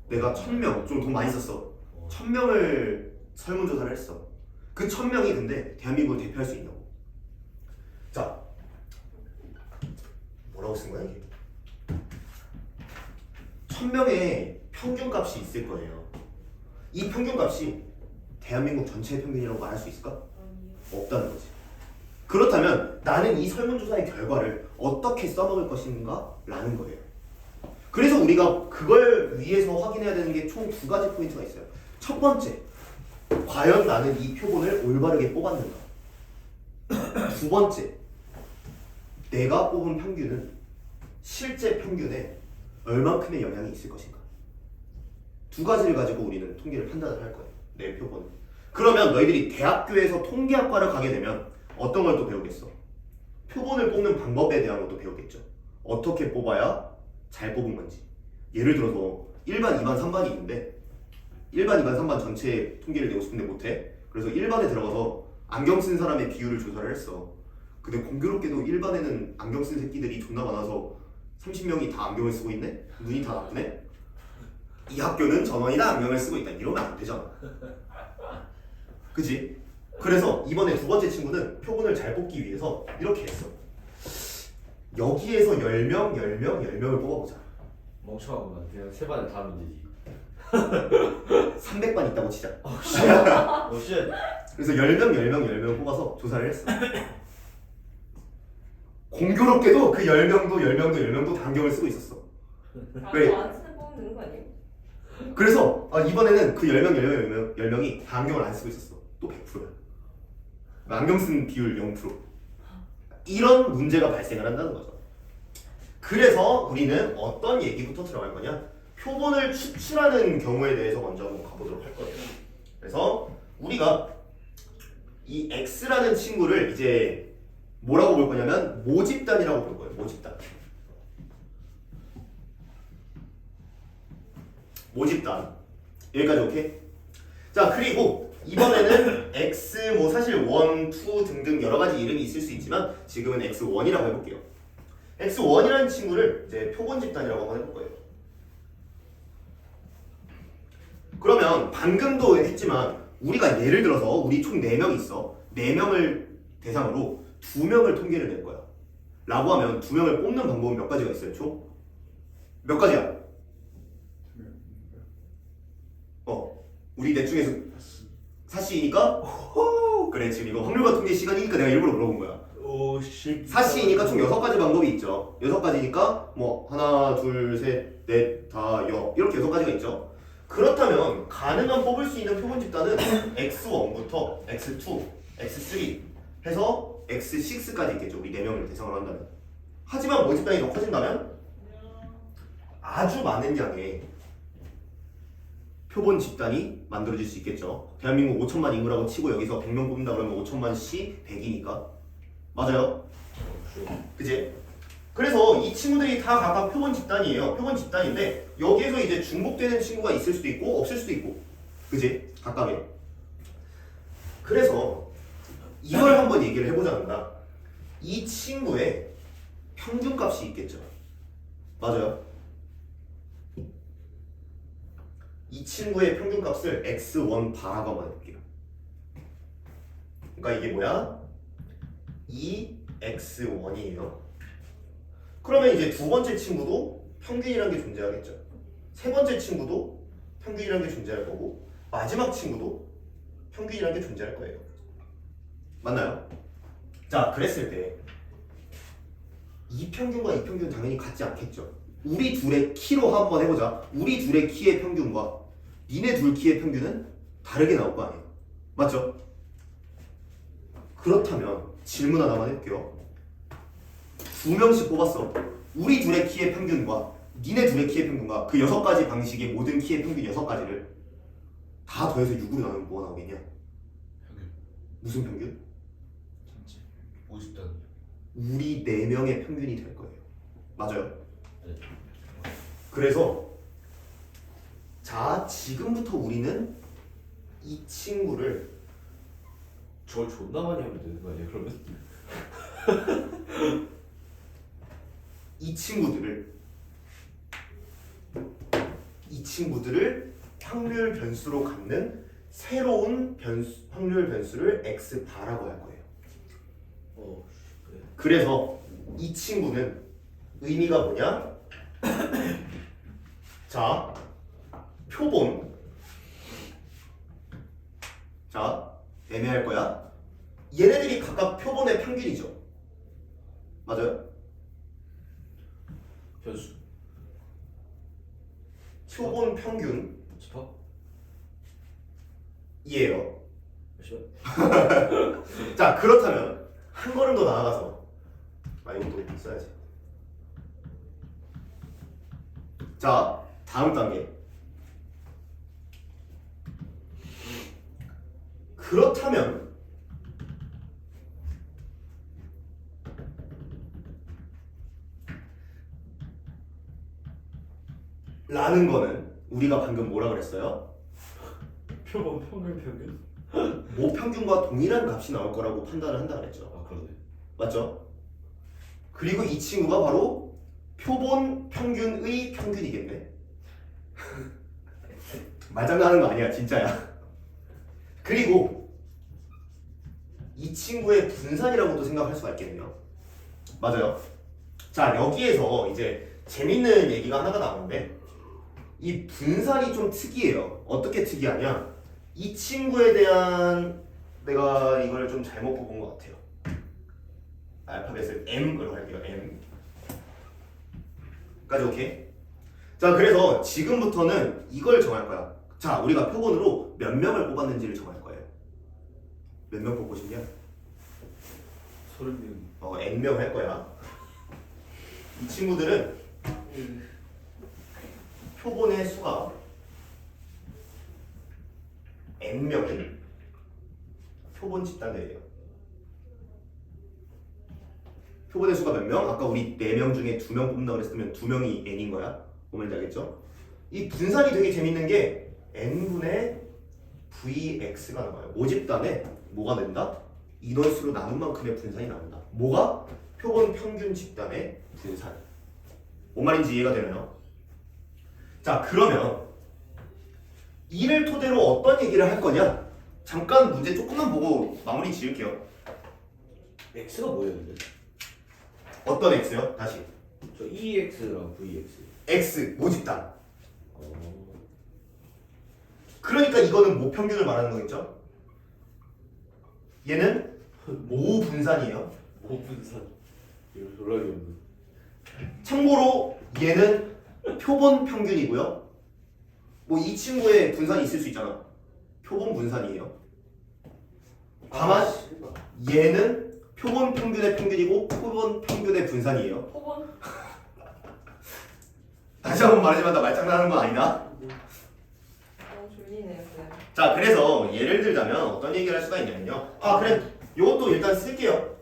내가 1000명 좀 돈 많이 썼어. 1000명을 설문조사를 했어. 그 1000명이 근데 대한민국을 대표할 수 있냐고. 자, 뭐라고 쓴 거야 이게? 1000명의 평균값이 있을 거예요. 이 평균값이 대한민국 전체의 평균이라고 말할 수 있을까? 아니요. 없다는 거지. 그렇다면 나는 이 설문조사의 결과를 어떻게 써먹을 것인가? 라는 거예요. 그래서 우리가 그걸 위해서 확인해야 되는 게 총 2가지 포인트가 있어요. 첫 번째, 과연 나는 이 표본을 올바르게 뽑았는가? 두 번째, 내가 뽑은 평균은 실제 평균에 얼만큼의 영향이 있을 것인가? 2가지를 가지고 우리는 통계를 판단을 할 거예요. 내 표본은. 그러면 너희들이 대학교에서 통계학과를 가게 되면 어떤 걸 또 배우겠어? 표본을 뽑는 방법에 대한 것도 배우겠죠. 어떻게 뽑아야 잘 뽑은 건지. 예를 들어서 1반, 2반, 3반이 있는데 1반, 2반, 3반 전체 통계를 내고 싶은데 못해. 그래서 1반에 들어가서 안경 쓴 사람의 비율을 조사를 했어. 근데 공교롭게도 1반에는 안경 쓴 새끼들이 존나 많아서 30명이 다 안경을 쓰고 있네? 눈이 다 나쁘네? 이 학교는 전원이 다 안경을 쓰고 있다. 이러면 안 되잖아. 그치? 그래서 이번에 2번째 친구는 표본을 잘 뽑기 위해서 이렇게 했어. 여기에서 10명, 10명, 10명을 뽑아보자. 멍청하구만. 그냥 세 반에 다 하면 되지. 300반 있다고 치자. 쉣. 그래서 10명, 10명, 10명 뽑아서 조사를 했어. 공교롭게도 그 10명도 10명도 10명도 다 안경을 쓰고 있었어. 왜? 안 쓰는 뽑으면 되는 거 아니에요? 그래서 이번에는 그 10명, 10명, 10명이 다 안경을 안 쓰고 있었어. 또 100%야. 안경 쓴 비율 0%. 이런 문제가 발생을 한다는 거죠. 그래서 우리는 어떤 얘기부터 들어갈 거냐? 표본을 추출하는 경우에 대해서 먼저 한번 가보도록 할 거예요. 그래서 우리가 이 X라는 친구를 이제 뭐라고 볼 거냐면 모집단이라고 볼 거예요. 모집단. 모집단. 여기까지 오케이? 자, 그리고 이번에는 X 뭐 사실 1, 2 등등 여러 가지 이름이 있을 수 있지만 지금은 X1이라고 해볼게요. X1이라는 친구를 이제 표본 집단이라고 한번 해볼 거예요. 그러면 방금도 했지만 우리가 예를 들어서 우리 총 4명 있어. 4명을 대상으로 2명을 통계를 낼 거야. 라고 하면 2명을 뽑는 방법은 몇 가지가 있어요, 총? 몇 가지야? 우리 넷 중에서 사씨이니까 그래 지금 이거 확률과 통계 시간이니까 내가 일부러 물어본 거야. 오씨. 사씨이니까 총 6가지 방법이 있죠. 6가지니까 뭐 하나, 둘, 셋, 넷, 다, 여 이렇게 6가지가 있죠. 그렇다면 가능한 뽑을 수 있는 표본 집단은 X1부터 X2, X3 해서 X6까지 있겠죠. 우리 4명을 대상으로 한다면. 하지만 모집단이 더 커진다면 아주 많은 양의 표본 집단이 만들어질 수 있겠죠. 대한민국 5천만 인구라고 치고 여기서 100명 뽑는다 그러면 5천만 씨 100이니까 맞아요? 그치? 그래서 이 친구들이 다 각각 표본 집단이에요. 표본 집단인데 여기에서 이제 중복되는 친구가 있을 수도 있고 없을 수도 있고 그치? 각각에. 그래서 이걸 한번 얘기를 해보자는가. 이 친구의 평균값이 있겠죠. 맞아요. 이 친구의 평균값을 x1 바라고 한번 해볼게요. 그러니까 이게 뭐야? 2x1이에요. 그러면 이제 두 번째 친구도 평균이라는 게 존재하겠죠. 세 번째 친구도 평균이라는 게 존재할 거고 마지막 친구도 평균이라는 게 존재할 거예요. 맞나요? 자, 그랬을 때 이 평균과 이 평균은 당연히 같지 않겠죠. 우리 둘의 키로 한번 해보자. 우리 둘의 키의 평균과 니네 둘 키의 평균은 다르게 나올 거 아니에요. 맞죠? 그렇다면 질문 하나만 해볼게요. 2명씩 뽑았어. 우리 둘의 키의 평균과 니네 둘의 키의 평균과 그 6가지 방식의 모든 키의 평균 6가지를 다 더해서 6으로 나누면 뭐가 나오겠냐? 평균. 무슨 평균? 전체. 50단. 우리 4명의 평균이 될 거예요. 맞아요? 네. 그래서 자, 지금부터 우리는 이 친구를 저 존나 많이 하면 되는 거 아니야 그러면? 이 친구들을 확률 변수로 갖는 새로운 확률 변수를 x 바라고 할 거예요. 그래. 그래서 이 친구는 의미가 뭐냐? 자, 표본. 자, 애매할 거야. 얘네들이 각각 표본의 평균이죠. 맞아요? 변수. 표본 평균이에요. 집합. 자, 그렇다면 한 걸음 더 나아가서 이것도 써야지. 자, 다음 단계. 그렇다면 라는 거는 우리가 방금 뭐라 그랬어요? 표본 평균. 모평균과 동일한 값이 나올 거라고 판단을 한다 그랬죠. 아 그러네. 맞죠? 그리고 이 친구가 바로 표본 평균의 평균이겠네. 말장난하는 거 아니야, 진짜야. 그리고 이 친구의 분산이라고도 생각할 수가 있겠네요. 맞아요. 자, 여기에서 이제 재밌는 얘기가 하나가 나오는데 이 분산이 좀 특이해요. 어떻게 특이하냐? 이 친구에 대한 내가 이걸 좀 잘못 뽑은 것 같아요. 알파벳을 M으로 할게요. M까지 오케이? 자, 그래서 지금부터는 이걸 정할 거야. 자, 우리가 표본으로 몇 명을 뽑았는지를 정할 거예요. 몇 명 뽑고 싶냐? 30명. N명 할 거야. 이 친구들은 표본의 수가 N명인 표본 집단들이에요. 표본의 수가 몇 명? 아까 우리 4명 중에 2명 뽑는다고 그랬으면 2명이 N인 거야. 보면 알겠죠? 이 분산이 되게 재밌는 게 N분의 VX가 나와요. 모집단에 뭐가 된다? 인원수로 나눈 만큼의 분산이 나온다. 뭐가? 표본 평균 집단의 분산. 뭔 말인지 이해가 되나요? 자, 그러면 이를 토대로 어떤 얘기를 할 거냐? 잠깐 문제 조금만 보고 마무리 지을게요. X가 뭐예요 근데? 어떤 X요? 다시. 저 EX랑 VX. X, 모집단. 그러니까 이거는 모평균을 말하는 거겠죠? 얘는 모분산이에요. 모분산. 이거 졸라 귀엽네. 참고로 얘는 표본 평균이고요. 뭐 이 친구의 분산이 있을 수 있잖아. 표본 분산이에요. 다만 얘는 표본 평균의 평균이고 표본 평균의 분산이에요. 포번 다시 한번 말하지만 나 말장난하는 건 아니다. 너무 졸리네요. 쌤. 자, 그래서 예를 들자면 어떤 얘기를 할 수가 있냐면요. 아, 그래. 요것도 일단 쓸게요.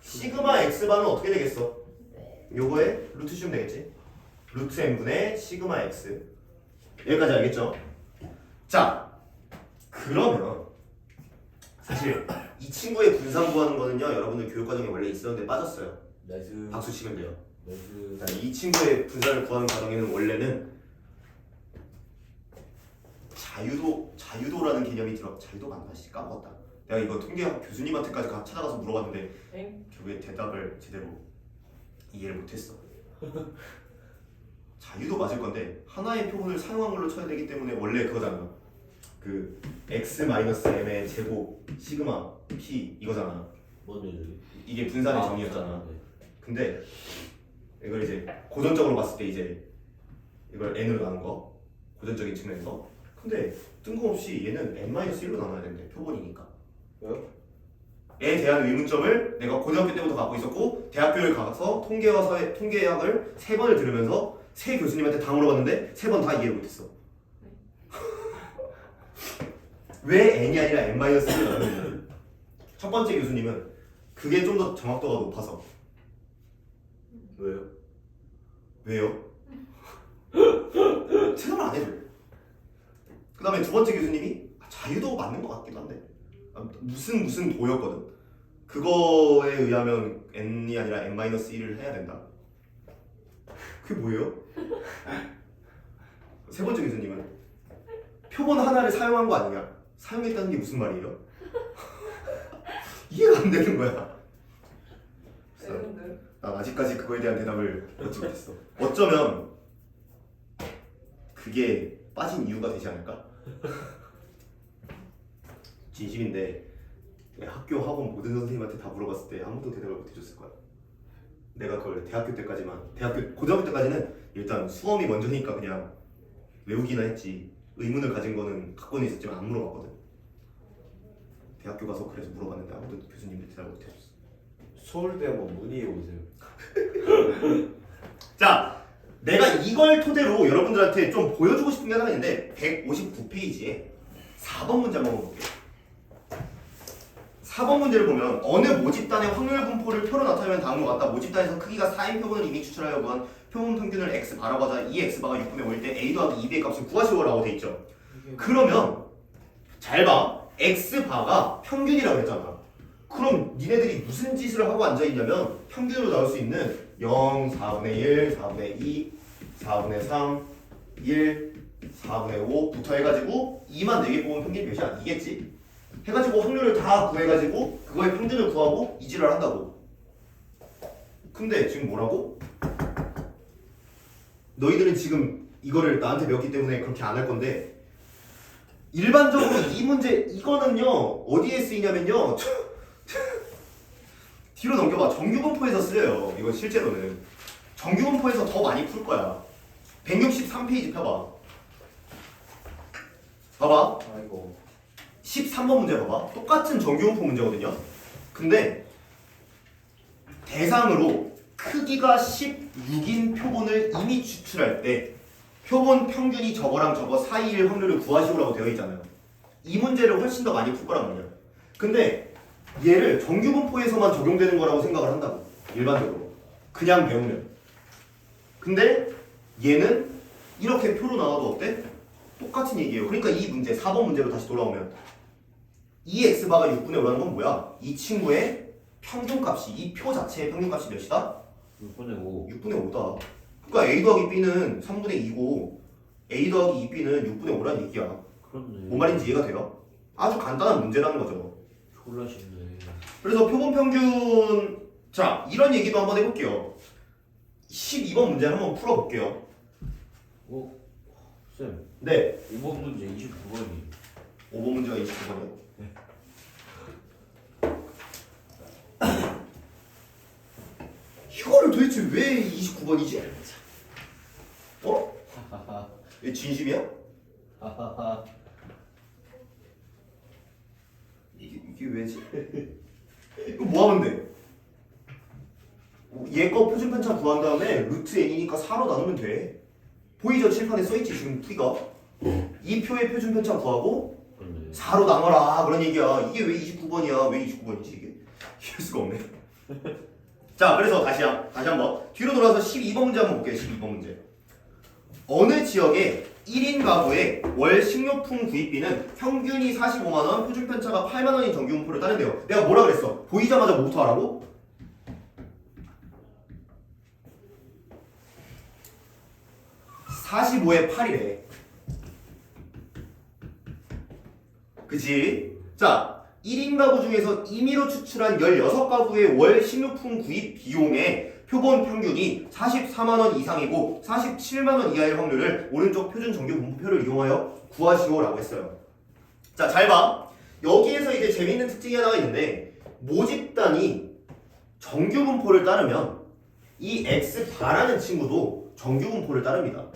시그마 x반은 어떻게 되겠어? 요거에 루트 씌우면 되겠지? 루트 n분의 시그마 x. 여기까지 알겠죠? 자, 그러면 사실 이 친구의 분산 구하는 거는요 여러분들 교육과정에 원래 있었는데 빠졌어요. 나이스. 박수 치면 돼요. 나이스. 자, 이 친구의 분산을 구하는 과정에는 원래는 자유도라는 개념이 자유도 맞나? 씨 까먹었다. 내가 이거 통계학 교수님한테까지 찾아가서 물어봤는데 결국에 대답을 제대로 이해를 못했어. 자유도 맞을 건데 하나의 표본을 사용한 걸로 쳐야 되기 때문에 원래 그거잖아. 그 x-m의 제곱 시그마 p 이거잖아. 뭔데 저기? 이게 분산의 정의였잖아. 네. 근데 이걸 이제 고전적으로 봤을 때 이제 이걸 n으로 나눈 거 고전적인 측면에서. 근데 뜬금없이 얘는 n-1로 나눠야 된대. 표본이니까. 왜요? 에 대한 의문점을 내가 고등학교 때부터 갖고 있었고 대학교를 가서 통계학을 3번을 들으면서 세 교수님한테 다 물어봤는데 3번 다 이해를 못했어. 왜 n이 아니라 n-1을 나누느냐. 첫 번째 교수님은 그게 좀 더 정확도가 높아서. 왜요? 왜요? 체험을 안 해줘. 그 다음에 두 번째 교수님이 자유도 맞는 것 같기도 한데 무슨 도였거든. 그거에 의하면 n이 아니라 n-1을 해야 된다. 그게 뭐예요? 세 번째 교수님은 표본 하나를 사용한 거 아니냐. 사용했다는 게 무슨 말이에요? 이해가 안 되는 거야. 근데 난 아직까지 그거에 대한 대답을 얻지 못했어. 어쩌면 그게 빠진 이유가 되지 않을까? 진심인데 학교 학원 모든 선생님한테 다 물어봤을 때 아무도 대답을 못 해줬을 거야. 내가 그걸 대학교 때까지만 고등학교 때까지는 일단 수험이 먼저니까 그냥 외우기나 했지. 의문을 가진 거는 갖고는 있었지만 안 물어봤거든. 대학교 가서 그래서 물어봤는데 아무도 교수님들 대답을 못 해줬어. 서울대 한번 문의해 오세요. 자, 내가 이걸 토대로 여러분들한테 좀 보여주고 싶은 게 하나 있는데 159페이지에 4번 문제 한번 볼게요. 4번 문제를 보면 어느 모집단의 확률 분포를 표로 나타내면 다음과 같다. 모집단에서 크기가 4인 표본을 이미 추출하여 구한 표본 평균을 x바라고 하자. 이 x바가 6분의 5일 때 a 더하기 2b의 값을 구하시오라고 돼 있죠. 그러면 잘 봐. x바가 평균이라고 했잖아. 그럼 니네들이 무슨 짓을 하고 앉아있냐면 평균으로 나올 수 있는 0, 4분의 1, 4분의 2, 4분의 3, 1, 4분의 5부터 해가지고 2만 4개 뽑으면 평균이 몇이야? 2겠지? 해가지고 확률을 다 구해가지고 그거의 평균을 구하고 이지를 한다고. 근데 지금 뭐라고? 너희들은 지금 이거를 나한테 배웠기 때문에 그렇게 안 할 건데 일반적으로 이 문제 이거는요 어디에 쓰이냐면요 뒤로 넘겨봐. 정규분포에서 쓰여요. 이거 실제로는 정규분포에서 더 많이 풀 거야. 163페이지 펴봐. 봐봐. 아이고. 13번 문제 봐봐. 똑같은 정규분포 문제거든요. 근데 대상으로 크기가 16인 표본을 이미 추출할 때 표본 평균이 저거랑 저거 사이일 확률을 구하시오라고 되어 있잖아요. 이 문제를 훨씬 더 많이 풀 거란 말이야. 근데 얘를 정규분포에서만 적용되는 거라고 생각을 한다고. 일반적으로 그냥 배우면. 근데 얘는 이렇게 표로 나와도 어때? 똑같은 얘기예요. 그러니까 이 문제 4번 문제로 다시 돌아오면 이 x바가 6분의 5라는 건 뭐야? 이 친구의 평균값이 이 표 자체의 평균값이 몇이다? 6분의 5. 6분의 5다. 그러니까 a 더하기 b는 3분의 2고 a 더하기 2b는 6분의 5라는 얘기야. 그렇네. 뭔 말인지 이해가 돼요? 아주 간단한 문제라는 거죠. 졸라 쉽네. 그래서 표본 평균 자 이런 얘기도 한번 해볼게요. 12번 문제 한번 풀어볼게요. 어? 쌤. 네. 5번 문제 29번이. 5번 문제가 29번이요. 이거를 도대체 왜 29번이지? 어? 얘 진심이야? 하하하. 이게 왜지? 이거 뭐 하면 돼? 얘 거 표준 편차 구한 다음에 루트 n이니까 4로 나누면 돼. 보이죠? 칠판에 써있지 지금 T가. 이 표의 표준 편차 구하고 그렇네. 4로 나눠라 그런 얘기야. 이게 왜 29번이야? 왜 29번이지 이게? 이럴 수가 없네. 자 그래서 다시 한번 뒤로 돌아서 12번 문제 한번 볼게요. 12번 문제. 어느 지역에 1인 가구의 월 식료품 구입비는 평균이 45만 원, 표준 편차가 8만 원인 정규 분포를 따른대요. 내가 뭐라 그랬어? 보이자마자 뭐부터 하라고? 45에 8이래. 그치? 자, 1인 가구 중에서 임의로 추출한 16가구의 월 식료품 구입 비용의 표본 평균이 44만 원 이상이고 47만 원 이하일 확률을 오른쪽 표준 정규 분포표를 이용하여 구하시오라고 했어요. 자, 잘 봐. 여기에서 이제 재밌는 특징이 하나가 있는데 모집단이 정규 분포를 따르면 이 X바라는 친구도 정규 분포를 따릅니다.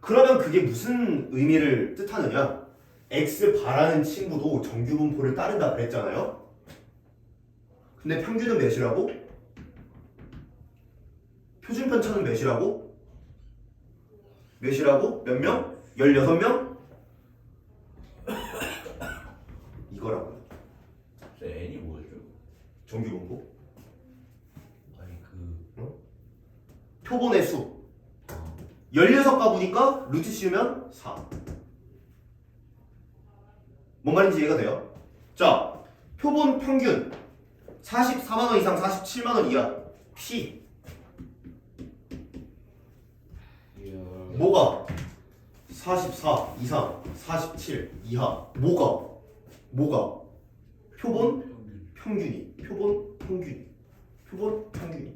그러면 그게 무슨 의미를 뜻하느냐? X바라는 친구도 정규 분포를 따른다 그랬잖아요. 근데 평균은 몇이라고? 표준 편차는 몇이라고? 몇이라고? 몇 명? 16명? 이거라고요. N이 뭐였죠? 정규 분포. 아니 그 표본의 수. 16가구니까 루트 씌우면 4. 뭔 말인지 이해가 돼요? 자, 표본 평균 44만 원 이상 47만 원 이하 P. 뭐가? 44 이상 47 이하. 뭐가? 표본 평균이. 표본 평균이. 표본 평균이.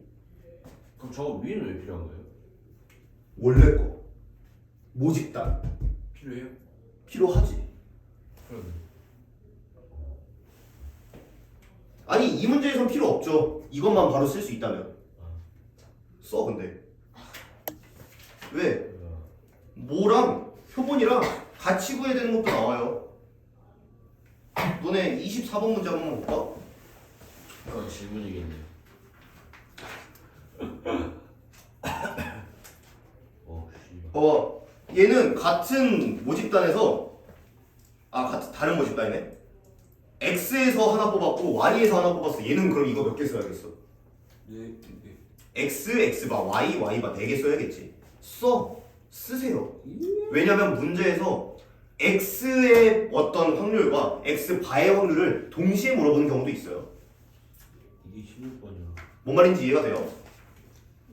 그럼 저 위는 왜 필요한 거예요? 원래 거. 모집단. 필요해요? 필요하지. 그러면 아니 이 문제에선 필요 없죠. 이것만 바로 쓸 수 있다면 써. 근데 왜? 뭐랑 표본이랑 같이 구해야 되는 것도 나와요. 너네 24번 문제 한번 볼까? 그건 질문이겠네요. 얘는 같은 모집단에서 같은 다른 모집단이네. X에서 하나 뽑았고 Y에서 하나 뽑았어. 얘는 그럼 이거 몇 개 써야겠어? 네. X, X바, Y, Y바 4개 써야겠지. 쓰세요. 왜냐면 문제에서 X의 어떤 확률과 X바의 확률을 동시에 물어보는 경우도 있어요. 이게 16번이야. 뭔 말인지 이해가 돼요?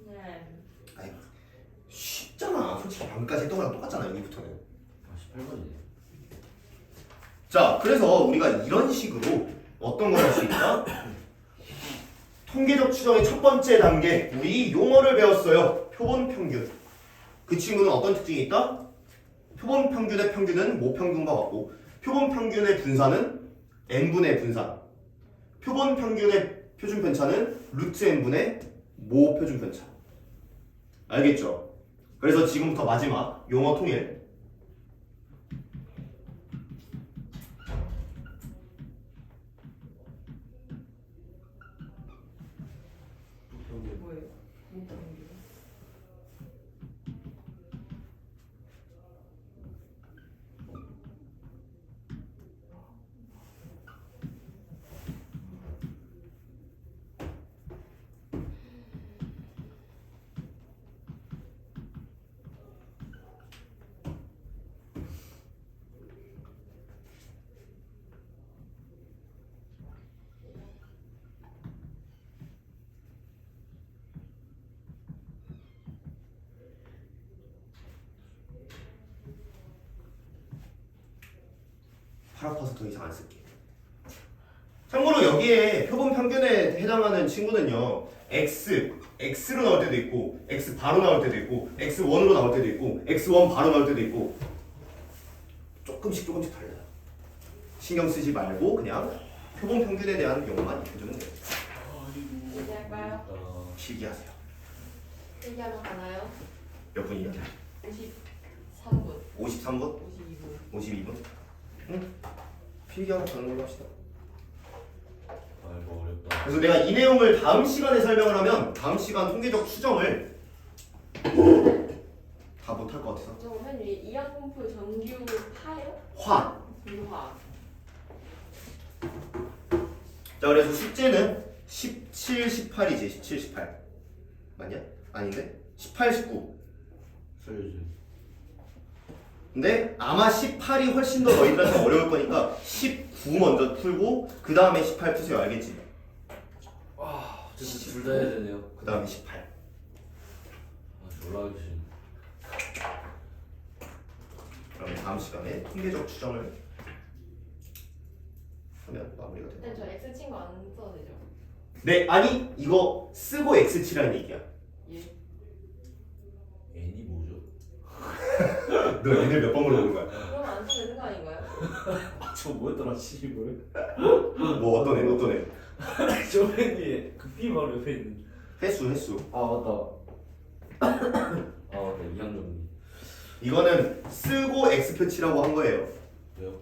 네. 아니 쉽잖아. 솔직히 방금까지 했던 거랑 똑같잖아. 여기부터는. 18번이네. 자, 그래서 우리가 이런 식으로 어떤 걸 할 수 있다? 통계적 추정의 첫 번째 단계, 우리 용어를 배웠어요. 표본 평균. 그 친구는 어떤 특징이 있다? 표본 평균의 평균은 모평균과 같고, 표본 평균의 분산은 n분의 분산, 표본 평균의 표준 편차는 루트 n분의 모 표준 편차. 알겠죠? 그래서 지금부터 마지막 용어 통일. 이게 뭐예요? 모평균. 팔 아파서 더 이상 안 쓸게. 참고로 여기에 표본 평균에 해당하는 친구는요, X로 나올 때도 있고, X 바로 나올 때도 있고, X1으로 나올 때도 있고, X1 바로 나올 때도 있고, 조금씩 달라요. 신경 쓰지 말고 그냥 표본 평균에 대한 용어만 익혀주면 돼요. 이제 할까요? 필기하세요. 얘기하러 가나요? 몇 분이야? 53분, 53분? 52분. 52분? 응? 필기하러 가는 걸로 합시다. 이거 어렵다. 그래서 내가 이 내용을 다음 시간에 설명을 하면 다음 시간 통계적 추정을 다 못할 것 같아서. 저는 이항분포 정규 파요? 화. 분화. 자, 그래서 숙제는 17, 18이지. 17, 18 맞냐? 아닌데? 18, 19 써야지. 근데 아마 18이 훨씬 더 너희들한테 어려울 거니까 19 먼저 풀고 그 다음에 18 푸세요. 알겠지? 어쨌든 둘 다 해야 되네요. 그 다음에 18. 졸라 하기 싫네. 그러면 다음 시간에 통계적 추정을 하면 마무리가 근데 됩니다. 저 X 친구 안 써도 되죠? 네, 아니 이거 쓰고 X 치라는 얘기야. 예. N이 뭐죠? 너 얘들 몇 번 물어보는 거야? 그럼 안 써도 되는 거 아닌가요? 저 뭐였더라 씨발. 뭐 어떤 애, 어떤 애? 저 맨 그 B 바로 옆에 있는. 횟수. 아 맞다. 아 맞다 이항정리. 이거는 쓰고 X표 치라고 한 거예요. 왜요?